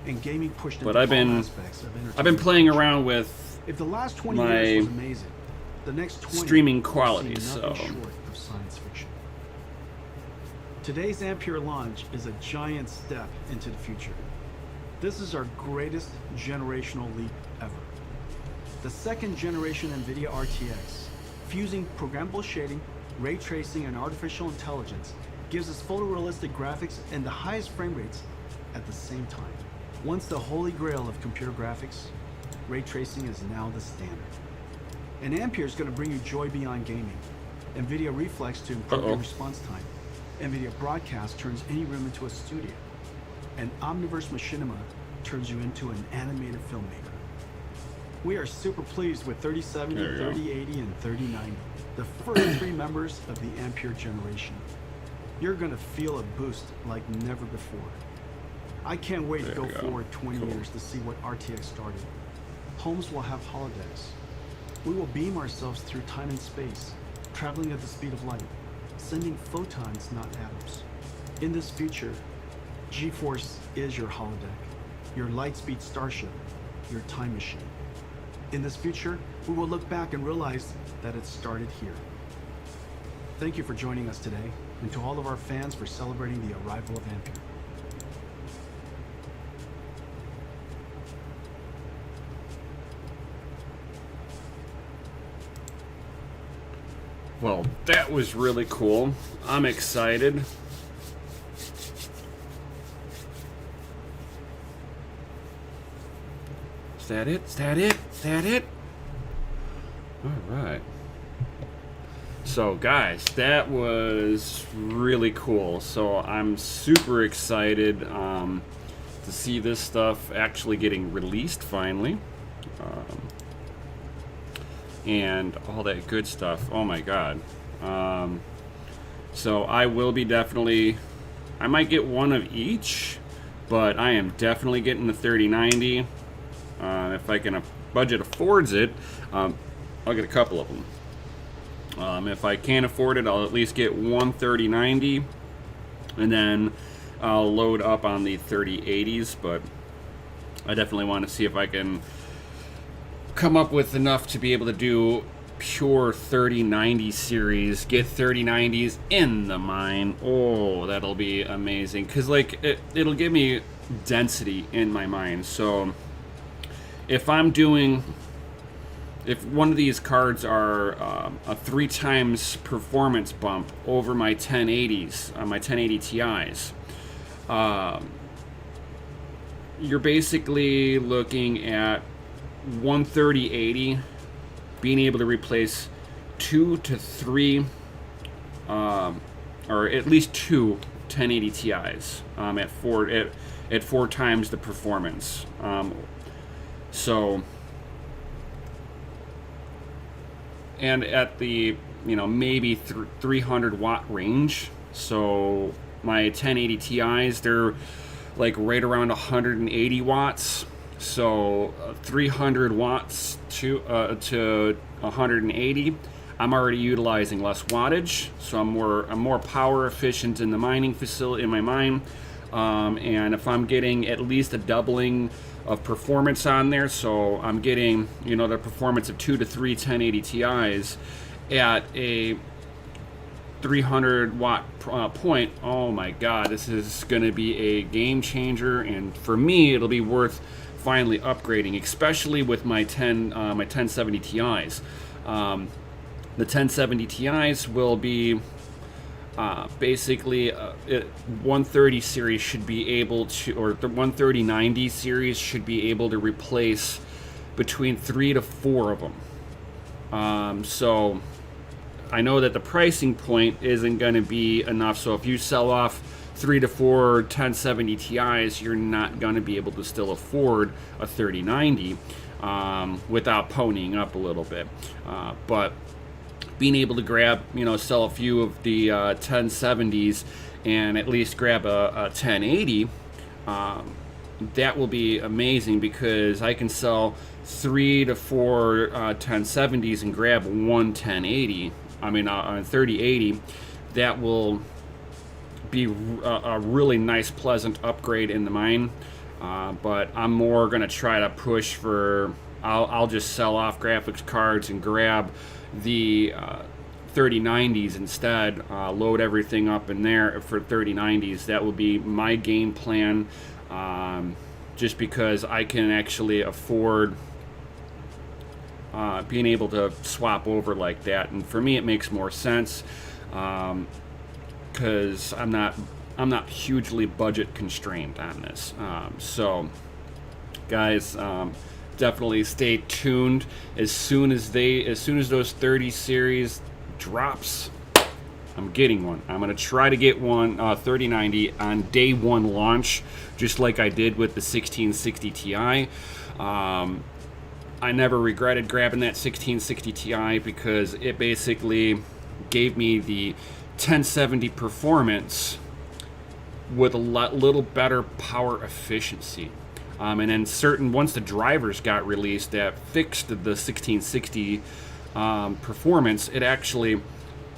and gaming pushed But into I've been all aspects of I've been entertainment. playing around with If the last 20 my years was amazing, the next 20 streaming will quality, seem nothing so- short of science fiction. Today's Ampere launch is a giant step into the future. This is our greatest generational leap ever. The second generation NVIDIA RTX, fusing programmable shading, ray tracing, and artificial intelligence, gives us photorealistic graphics and the highest frame rates at the same time. Once the holy grail of computer graphics, ray tracing is now the standard. And Ampere is going to bring you joy beyond gaming. NVIDIA Reflex to improve your response time. NVIDIA Broadcast turns any room into a studio. And Omniverse Machinima turns you into an animated filmmaker. We are super pleased with 3070, There you go. 3080, and 3090, the first three members of the Ampere generation. You're going to feel a boost like never before. I can't wait to There go you go. forward 20 Cool. years to see what RTX started. Homes will have holodecks. We will beam ourselves through time and space, traveling at the speed of light, sending photons, not atoms. In this future, GeForce is your holodeck, your Lightspeed starship, your time machine. In this future, we will look back and realize that it started here. Thank you for joining us today, and to all of our fans for celebrating the arrival of Ampere. Well, that was really cool. I'm excited. Is that it? Is that it? Is that it? All right. So, guys, that was really cool. So, I'm super excited to see this stuff actually getting released finally. And all that good stuff. Oh my god. So I will be definitely, I might get one of each, but I am definitely getting the 3090. If I can, budget affords it, I'll get a couple of them. If I can't afford it, I'll at least get one 3090, and then I'll load up on the 3080s, but I definitely want to see if I can come up with enough to be able to do pure 3090 series, get 3090s in the mine. Oh, that'll be amazing, because like it'll give me density in my mine. So if I'm doing, if one of these cards are a 3 times performance bump over my 1080s, my 1080 Ti's, you're basically looking at 13080 being able to replace 2 to 3 or at least 2 1080 Ti's at 4 times the performance. So, and at the, you know, maybe 300 watt range. So my 1080 Ti's, they're like right around 180 watts. So 300 watts to 180. I'm already utilizing less wattage, so I'm more power efficient in the mining facility, in my mine. And if I'm getting at least a doubling of performance on there, so I'm getting, you know, the performance of 2 to 3 1080 Ti's at a 300 watt point. Oh my god, this is going to be a game changer, and for me it'll be worth finally upgrading, especially with my 1070 Ti's. The 1070 Ti's will be basically 130 series should be able to, or the 13090 series should be able to replace between 3 to 4 of them. So I know that the pricing point isn't going to be enough, so if you sell off 3 to 4 1070 Ti's, you're not going to be able to still afford a 3090 without ponying up a little bit. But being able to grab, you know, sell a few of the 1070s and at least grab a 1080, that will be amazing, because I can sell 3 to 4 1070s and grab one 1080. I mean, a 3080. That will be a really nice, pleasant upgrade in the mine. But I'm more going to try to push for, I'll just sell off graphics cards and grab the 3090s instead, load everything up in there for 3090s. That will be my game plan, just because I can actually afford being able to swap over like that, and for me it makes more sense, because I'm not hugely budget constrained on this. So guys, definitely stay tuned. As soon as those 30 series drops, I'm getting one. I'm gonna try to get one 3090 on day one launch, just like I did with the 1660 Ti. I never regretted grabbing that 1660 Ti, because it basically gave me the 1070 performance with a little better power efficiency. And then once the drivers got released that fixed the 1660 performance, it actually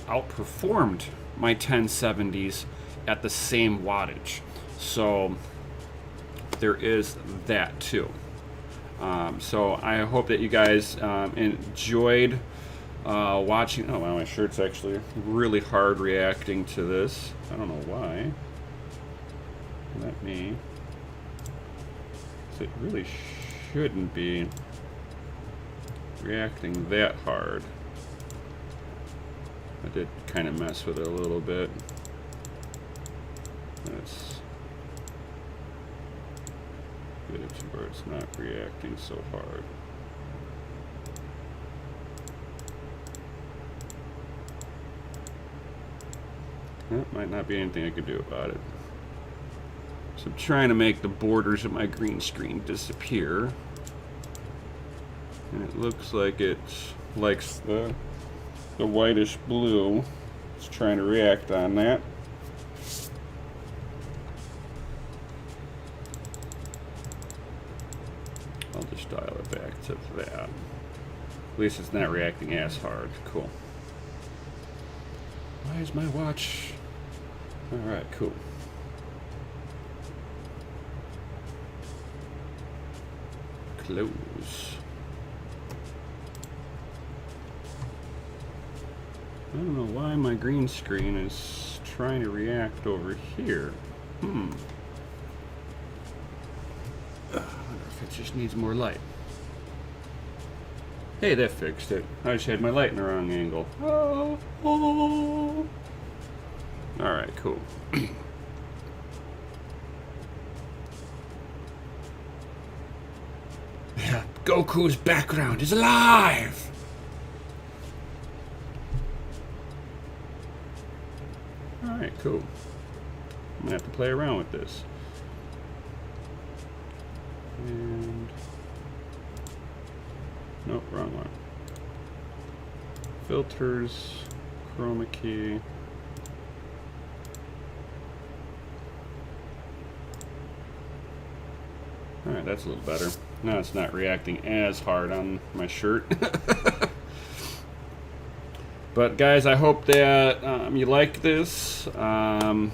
outperformed my 1070s at the same wattage. So there is that too. So I hope that you guys enjoyed watching. Oh wow, my shirt's actually really hard reacting to this. I don't know why. Let me. So it really shouldn't be reacting that hard. I did kind of mess with it a little bit. Let's get it to where it's not reacting so hard. That might not be anything I could do about it. So I'm trying to make the borders of my green screen disappear. And it looks like it likes the whitish blue. It's trying to react on that. I'll just dial it back to that. At least it's not reacting as hard. Cool. Why is my watch? Alright, cool. Close. I don't know why my green screen is trying to react over here. I wonder if it just needs more light. Hey, that fixed it. I just had my light in the wrong angle. Oh. Alright, cool. Yeah, Goku's background is alive! Alright, cool. I'm gonna have to play around with this. And... nope, wrong one. Filters, chroma key. Alright, that's a little better. Now it's not reacting as hard on my shirt. But guys, I hope that you like this. Yeah,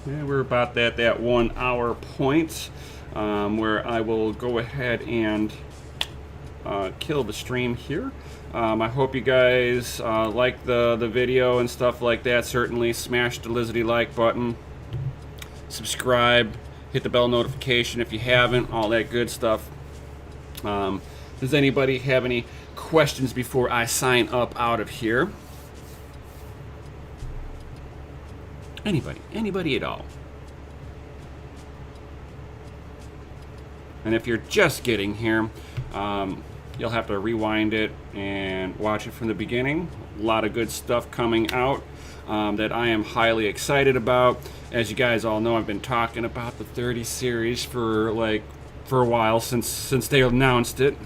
we're about that 1 hour point where I will go ahead and kill the stream here. I hope you guys like the video and stuff like that. Certainly smash the Lizardy like button, subscribe, hit the bell notification if you haven't, all that good stuff. Does anybody have any questions before I sign up out of here? Anybody at all? And if you're just getting here, you'll have to rewind it and watch it from the beginning. A lot of good stuff coming out that I am highly excited about. As you guys all know, I've been talking about the 30 series for a while, since they announced it.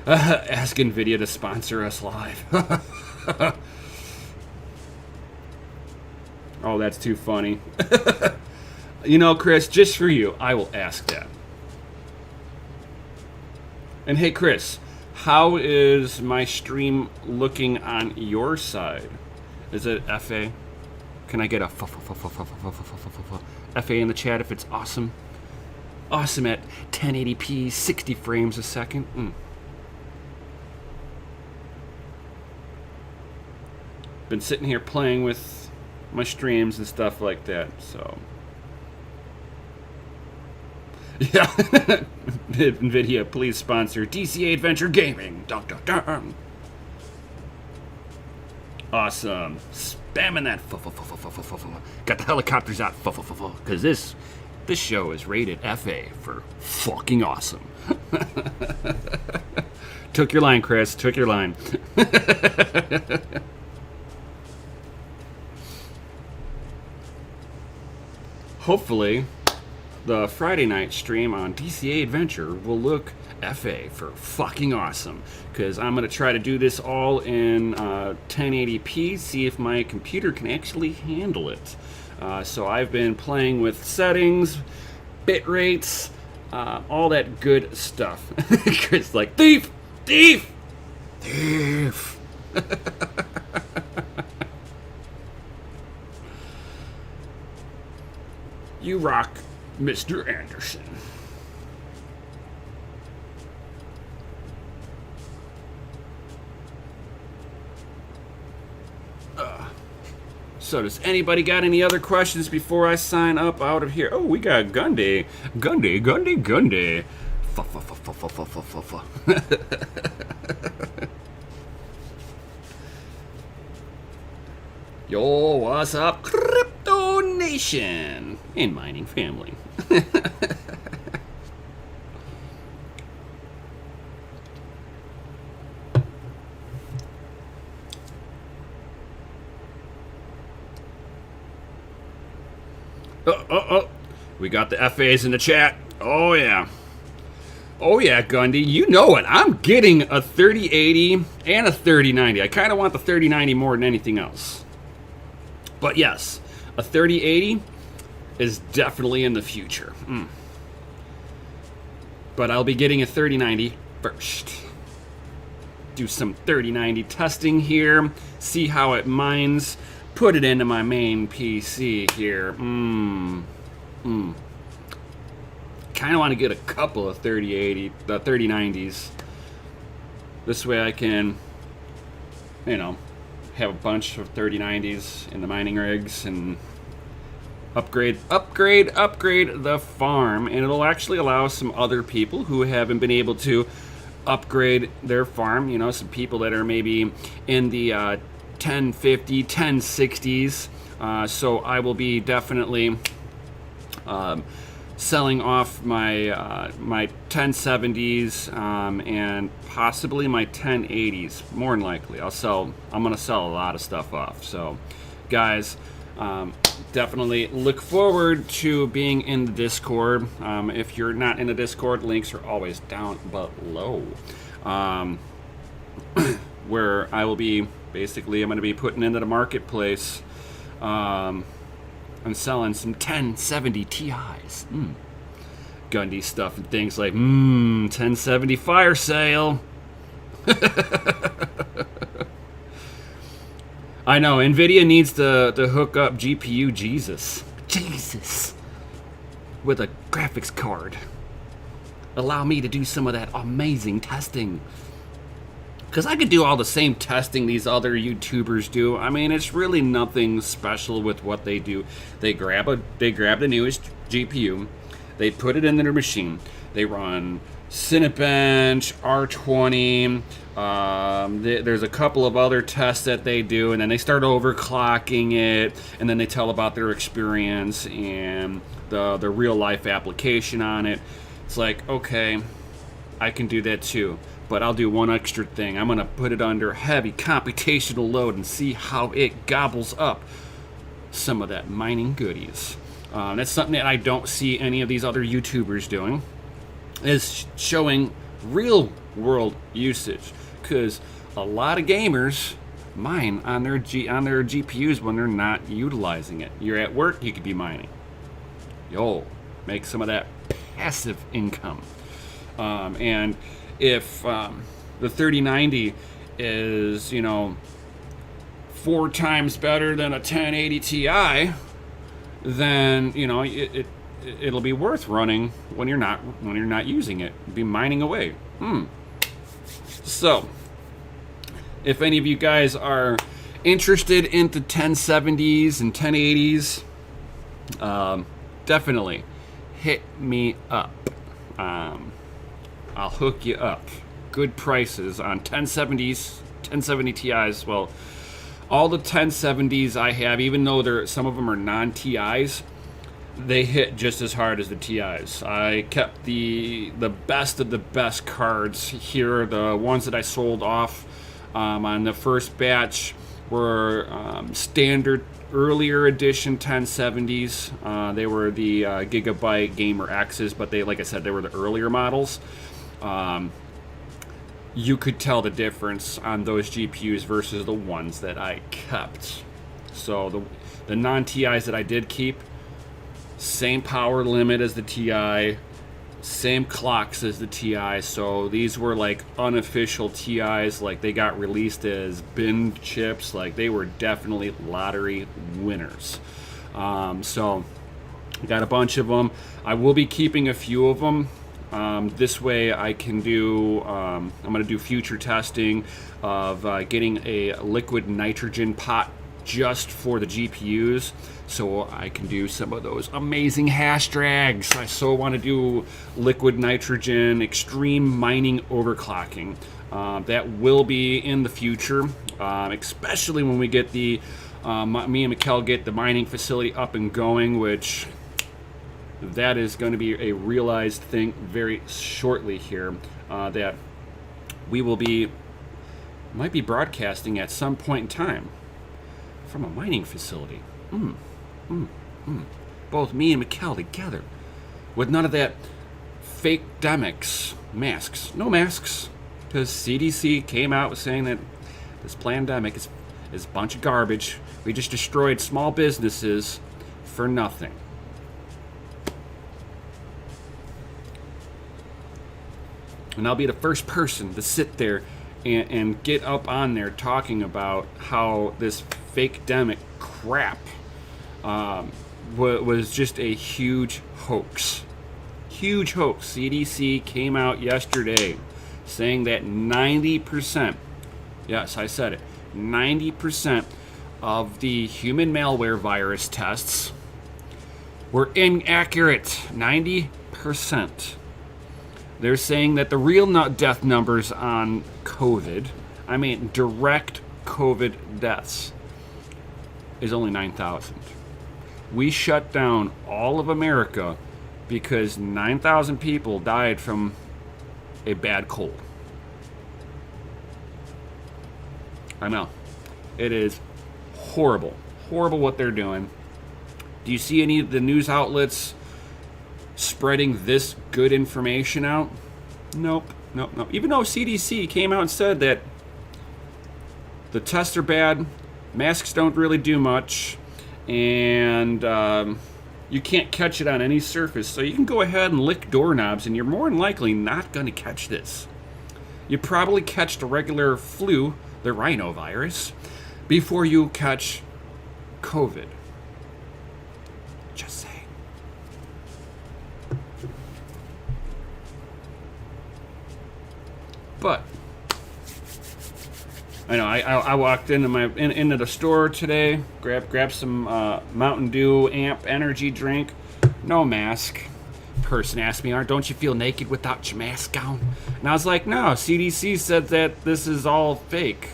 Ask NVIDIA to sponsor us live. Oh, that's too funny. You know, Chris, just for you, I will ask that. And hey, Chris, how is my stream looking on your side? Is it FA? Can I get a FA in the chat if it's awesome? Awesome at 1080p, 60 frames a second. Been sitting here playing with my streams and stuff like that, so yeah. NVIDIA, please sponsor DCA Adventure Gaming. Dun, dun, dun. Awesome. Spamming that. Got the helicopters out. Because this show is rated FA for fucking awesome. Took your line, Chris. Took your line. Hopefully, the Friday night stream on DCA Adventure will look FA for fucking awesome. Because I'm going to try to do this all in 1080p, see if my computer can actually handle it. So I've been playing with settings, bit rates, all that good stuff. Chris like, thief! Thief! Thief! You rock, Mr. Anderson. So does anybody got any other questions before I sign up out of here? Oh, we got Gundy. Yo, what's up, Crypto Nation and mining family? We got the FAs in the chat. Oh yeah, Gundy. You know it. I'm getting a 3080 and a 3090. I kind of want the 3090 more than anything else. But yes, a 3080 is definitely in the future. But I'll be getting a 3090 first. Do some 3090 testing here. See how it mines. Put it into my main PC here. Kind of want to get a couple of 3090s. This way I can, you know, have a bunch of 3090s in the mining rigs and upgrade the farm. And it'll actually allow some other people who haven't been able to upgrade their farm. You know, some people that are maybe in the 1050, 1060s. So I will be definitely selling off my my 1070s and possibly my 1080s. More than likely, I'm gonna sell a lot of stuff off. So, guys, definitely look forward to being in the Discord. If you're not in the Discord, links are always down below. Where I will be basically, I'm going to be putting into the marketplace and selling some 1070 Ti's. Gundy stuff and things like 1070 fire sale. I know NVIDIA needs to hook up GPU Jesus with a graphics card. Allow me to do some of that amazing testing. Because I could do all the same testing these other YouTubers do. I mean, it's really nothing special with what they do. They grab the newest GPU, they put it in their machine, they run Cinebench, R20. There's a couple of other tests that they do, and then they start overclocking it, and then they tell about their experience and the real life application on it. It's like, okay, I can do that too. But I'll do one extra thing. I'm going to put it under heavy computational load and see how it gobbles up some of that mining goodies. That's something that I don't see any of these other YouTubers doing, is showing real world usage. Because a lot of gamers mine on their GPUs when they're not utilizing it. You're at work, you could be mining. Yo, make some of that passive income. And if the 3090 is, you know, 4 times better than a 1080 Ti, then, you know, it'll be worth running when you're not using it. Be mining away. So, if any of you guys are interested into 1070s and 1080s, definitely hit me up. I'll hook you up. Good prices on 1070s, 1070 Ti's. Well, all the 1070s I have, even though some of them are non-Ti's, they hit just as hard as the Ti's. I kept the best of the best cards here. The ones that I sold off on the first batch were standard earlier edition 1070s. They were the Gigabyte Gamer X's, but they, like I said, they were the earlier models. You could tell the difference on those GPUs versus the ones that I kept. So the non-TIs that I did keep, same power limit as the TI, same clocks as the TI. So these were like unofficial TIs, like they got released as bin chips. Like they were definitely lottery winners. So I got a bunch of them. I will be keeping a few of them. This way I can do, I'm going to do future testing of getting a liquid nitrogen pot just for the GPUs, so I can do some of those amazing hash drags. I so want to do liquid nitrogen, extreme mining overclocking. That will be in the future, especially when we get me and Mikkel get the mining facility up and going, which that is going to be a realized thing very shortly here, that we might be broadcasting at some point in time from a mining facility. Both me and Mikkel together, with none of that fake demics masks. No masks, because CDC came out with saying that this pandemic is a bunch of garbage. We just destroyed small businesses for nothing. And I'll be the first person to sit there and get up on there talking about how this fake demic crap was just a huge hoax. Huge hoax. CDC came out yesterday saying that 90%, yes, I said it, 90% of the human malware virus tests were inaccurate. 90%. They're saying that the real death numbers on COVID, I mean direct COVID deaths, is only 9,000. We shut down all of America because 9,000 people died from a bad cold. I know. It is horrible. Horrible what they're doing. Do you see any of the news outlets spreading this good information out? Nope. Even though CDC came out and said that the tests are bad, masks don't really do much, and you can't catch it on any surface, so you can go ahead and lick doorknobs and you're more than likely not going to catch this. You probably catch the regular flu, the rhinovirus, before you catch COVID. Just saying. But I know I walked into into the store today, grabbed some Mountain Dew Amp energy drink, no mask. Person asked me, "Don't you feel naked without your mask on?" And I was like, "No, CDC said that this is all fake."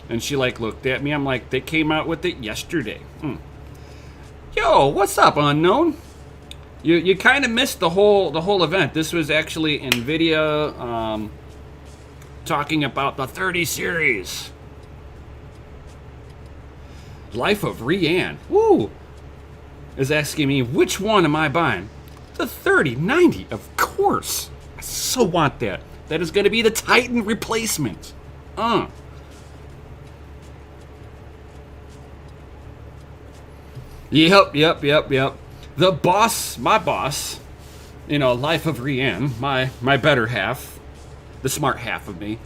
And she looked at me. I'm like, "They came out with it yesterday." Yo, what's up, unknown? You kind of missed the whole event. This was actually NVIDIA talking about the 30 series. Life of Rianne. Woo! Is asking me, which one am I buying? The 3090, of course. I so want that. That is going to be the Titan replacement. Yep. The boss, my boss, Life of Rianne, my better half, the smart half of me,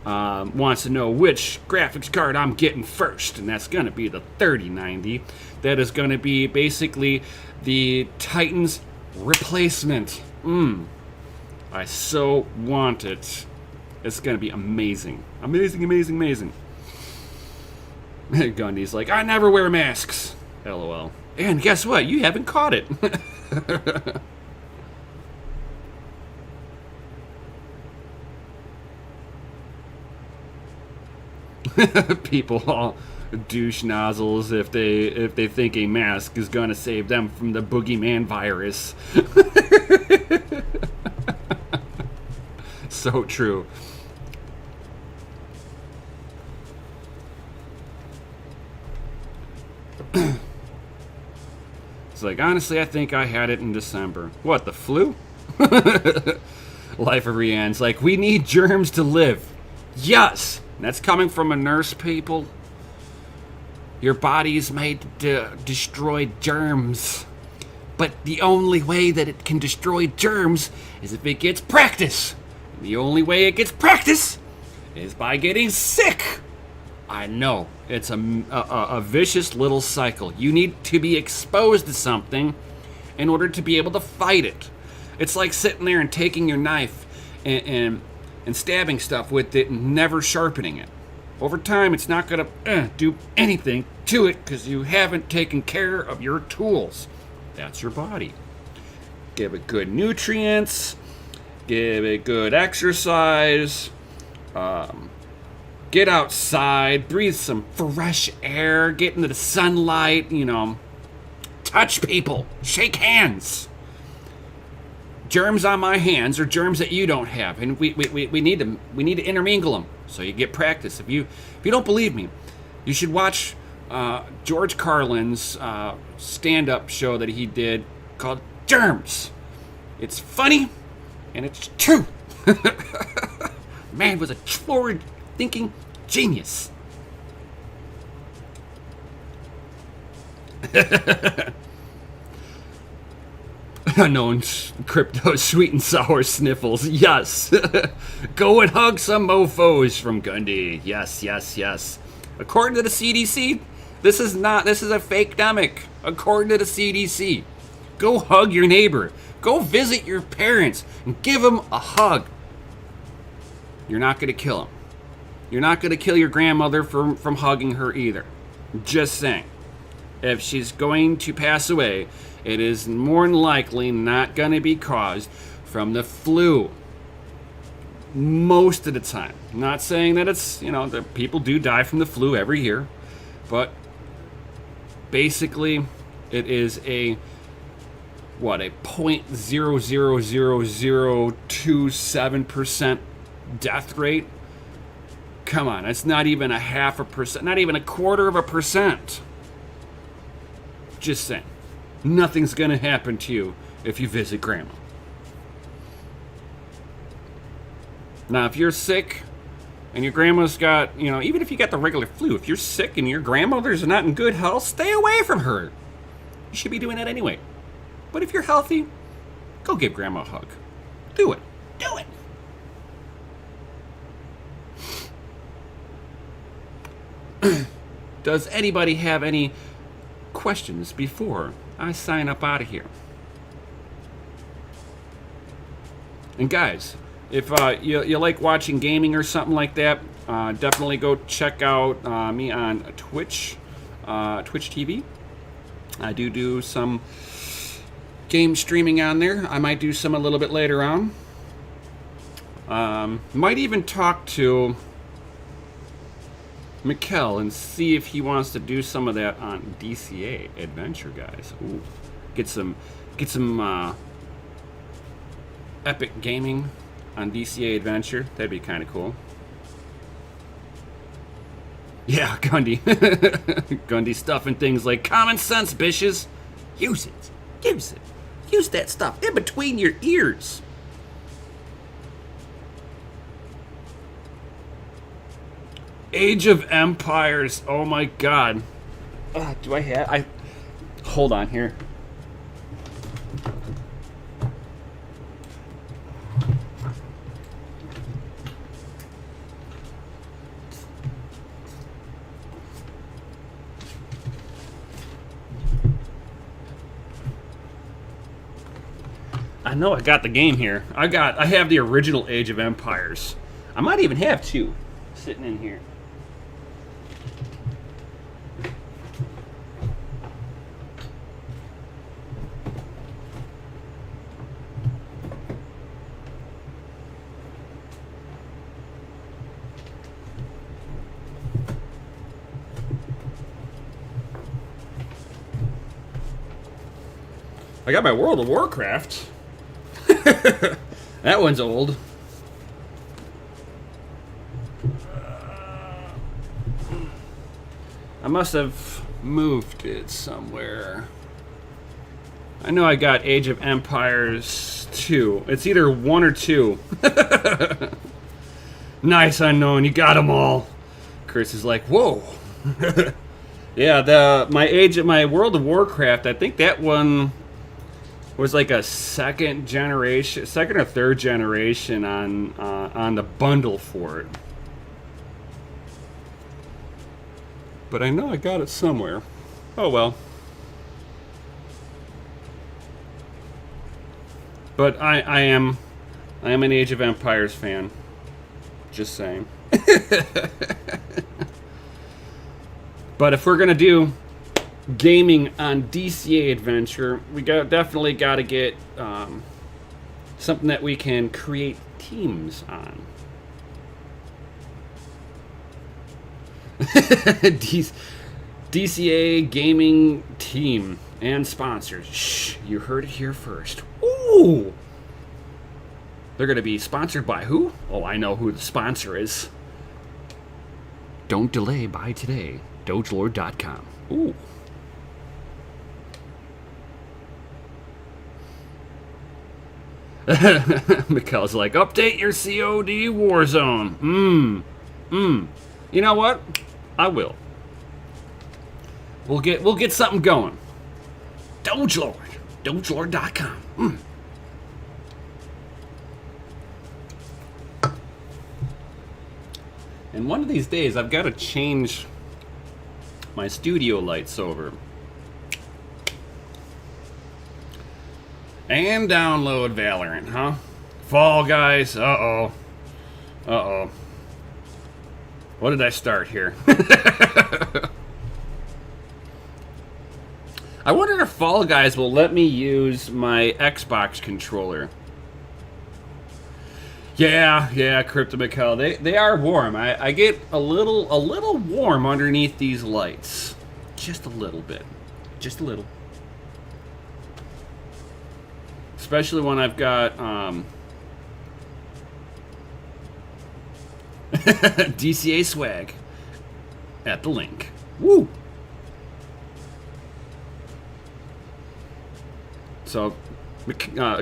wants to know which graphics card I'm getting first, and that's going to be the 3090. That is going to be basically the Titan's replacement. I so want it. It's going to be amazing. Amazing. Gundy's like, I never wear masks. LOL. And guess what? You haven't caught it. People all douche nozzles if they think a mask is gonna save them from the boogeyman virus. So true. It's like, honestly, I think I had it in December. What, the flu? Life of Rianne's like, we need germs to live. Yes! And that's coming from a nurse, people. Your body is made to destroy germs. But the only way that it can destroy germs is if it gets practice. And the only way it gets practice is by getting sick. I know. It's a vicious little cycle. You need to be exposed to something in order to be able to fight it. It's like sitting there and taking your knife and stabbing stuff with it and never sharpening it. over time, it's not going to do anything to it because you haven't taken care of your tools. That's your body. Give it good nutrients, give it good exercise, get outside, breathe some fresh air, get into the sunlight, you know, touch people, shake hands. Germs on my hands are germs that you don't have, and we need to intermingle them so you get practice. If you don't believe me, you should watch George Carlin's stand-up show that he did called Germs. It's funny and it's true. Man was a forward-thinking genius. Unknown crypto sweet and sour sniffles. Yes. Go and hug some mofos from Gundy. Yes, yes, yes. According to the CDC, this is a fake demic. According to the CDC. Go hug your neighbor. Go visit your parents and give them a hug. You're not going to kill them. You're not going to kill your grandmother from hugging her either. Just saying. If she's going to pass away, it is more than likely not going to be caused from the flu. Most of the time. I'm not saying that it's, that people do die from the flu every year. But basically, it is a 0.00027% death rate. Come on, it's not even 0.5%, not even 1/4%. Just saying. Nothing's gonna happen to you if you visit grandma. Now, if you're sick and your grandma's got, even if you got the regular flu, if you're sick and your grandmother's not in good health, stay away from her. You should be doing that anyway. But if you're healthy, go give grandma a hug. Do it. Do it. Does anybody have any questions before I sign up out of here? And guys, if you like watching gaming or something like that, definitely go check out me on Twitch TV. I do some game streaming on there. I might do some a little bit later on. Might even talk to Mikkel and see if he wants to do some of that on DCA Adventure, guys. Ooh, get some epic gaming on DCA Adventure. That'd be kind of cool. Yeah, Gundy. Gundy stuff and things like common sense, bitches. Use it. Use it. Use that stuff in between your ears. Age of Empires. Oh my god. Do I have... Hold on here. I know I got the game here. I have the original Age of Empires. I might even have two sitting in here. I got my World of Warcraft. That one's old. I must have moved it somewhere. I know I got Age of Empires 2. It's either 1 or 2. Nice, Unknown. You got them all. Chris is like, whoa. Yeah, my World of Warcraft, I think that one was like a second or third generation on the bundle for it. But I know I got it somewhere. Oh well. But I am an Age of Empires fan. Just saying. But if we're gonna do gaming on DCA Adventure, we definitely got to get something that we can create teams on. DCA gaming team and sponsors. Shh, you heard it here first. Ooh! They're going to be sponsored by who? Oh, I know who the sponsor is. Don't delay, buy today. DogeLord.com. Ooh. Mikkel's like, update your COD Warzone. You know what? I will. We'll get something going. DogeLord. DogeLord.com. And one of these days, I've got to change my studio lights over. And download Valorant, huh? Fall Guys. Uh-oh. Uh-oh. What did I start here? I wonder if Fall Guys will let me use my Xbox controller. Yeah, Crypto Mikkel. They are warm. I get a little warm underneath these lights. Just a little bit. Just a little. Especially when I've got DCA swag at the link. Woo! So,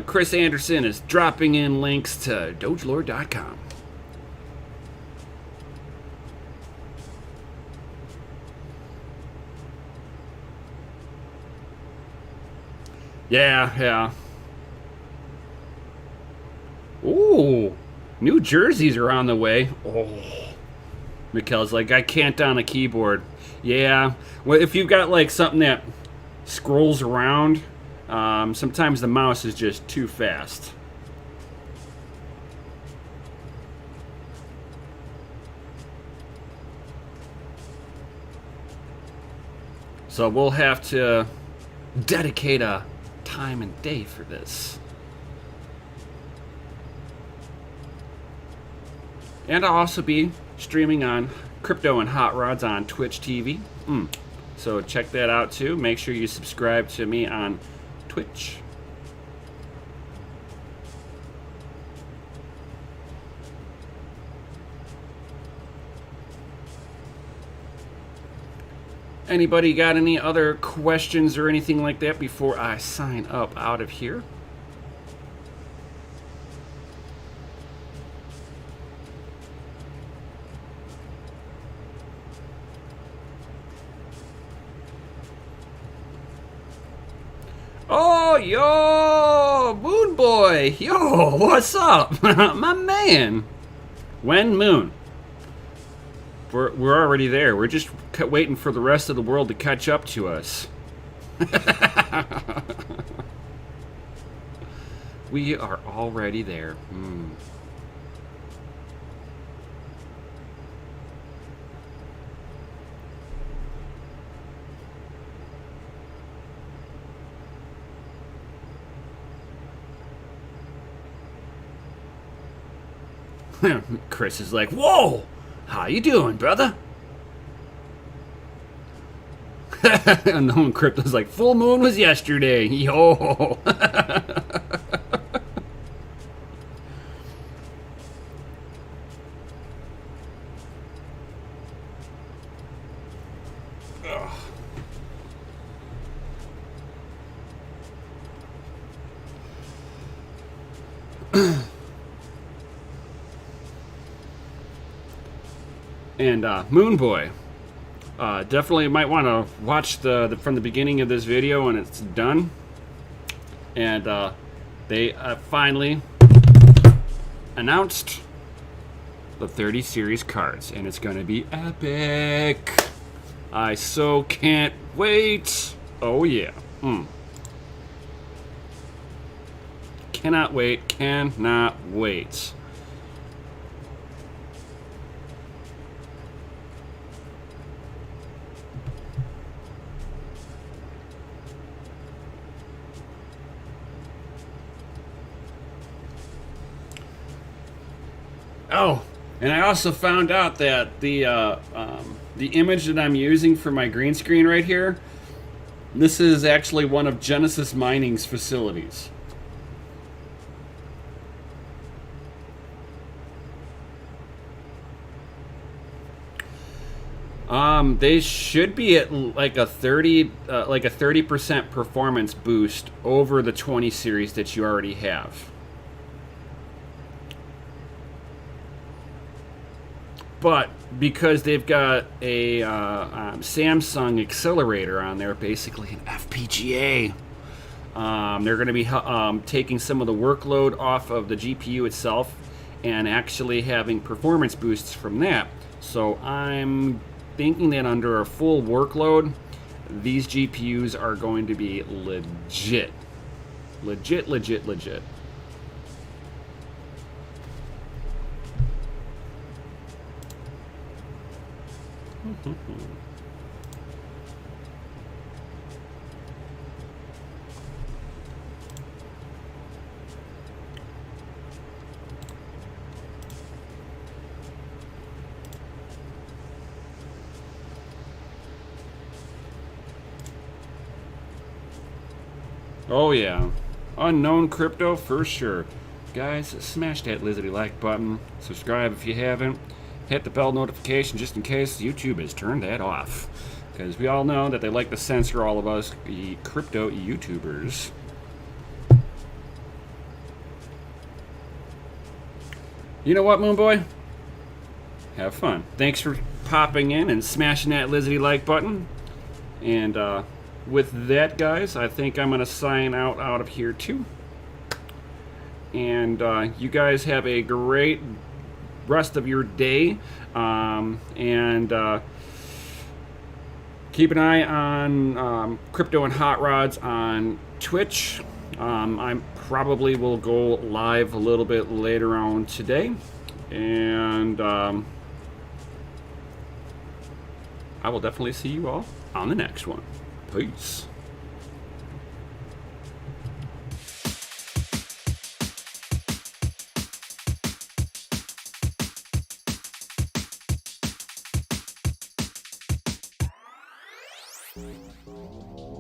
Chris Anderson is dropping in links to DogeLord.com. Yeah. Ooh, new jerseys are on the way. Oh, Mikkel's like, I can't on a keyboard. Yeah, well, if you've got like something that scrolls around, sometimes the mouse is just too fast. So we'll have to dedicate a time and day for this. And I'll also be streaming on Crypto and Hot Rods on Twitch TV. So check that out too. Make sure you subscribe to me on Twitch. Anybody got any other questions or anything like that before I sign up out of here? Oh, yo, Moon Boy. Yo, what's up? My man. When Moon? We're already there. We're just waiting for the rest of the world to catch up to us. We are already there. Chris is like, whoa! How you doing, brother? And then Crypto's like, full moon was yesterday. Yo! And Moon Boy, definitely might want to watch the from the beginning of this video when it's done. And they finally announced the 30 series cards, and it's going to be epic. I so can't wait. Oh yeah. Cannot wait. Cannot wait. Oh, and I also found out that the image that I'm using for my green screen right here, this is actually one of Genesis Mining's facilities. They should be at like a 30% performance boost over the 20 series that you already have. But because they've got a Samsung accelerator on there, basically an FPGA, they're going to be taking some of the workload off of the GPU itself and actually having performance boosts from that. So I'm thinking that under a full workload, these GPUs are going to be legit. Legit. Oh yeah, unknown crypto for sure. Guys, smash that lizardy like button, subscribe if you haven't, hit the bell notification just in case YouTube has turned that off, because we all know that they like to censor all of us crypto YouTubers. You know what, Moonboy? Have fun. Thanks for popping in and smashing that lizardy like button. And with that, guys, I think I'm going to sign out of here too. And you guys have a great rest of your day. And keep an eye on Crypto and Hot Rods on Twitch. I probably will go live a little bit later on today. And I will definitely see you all on the next one. Peace.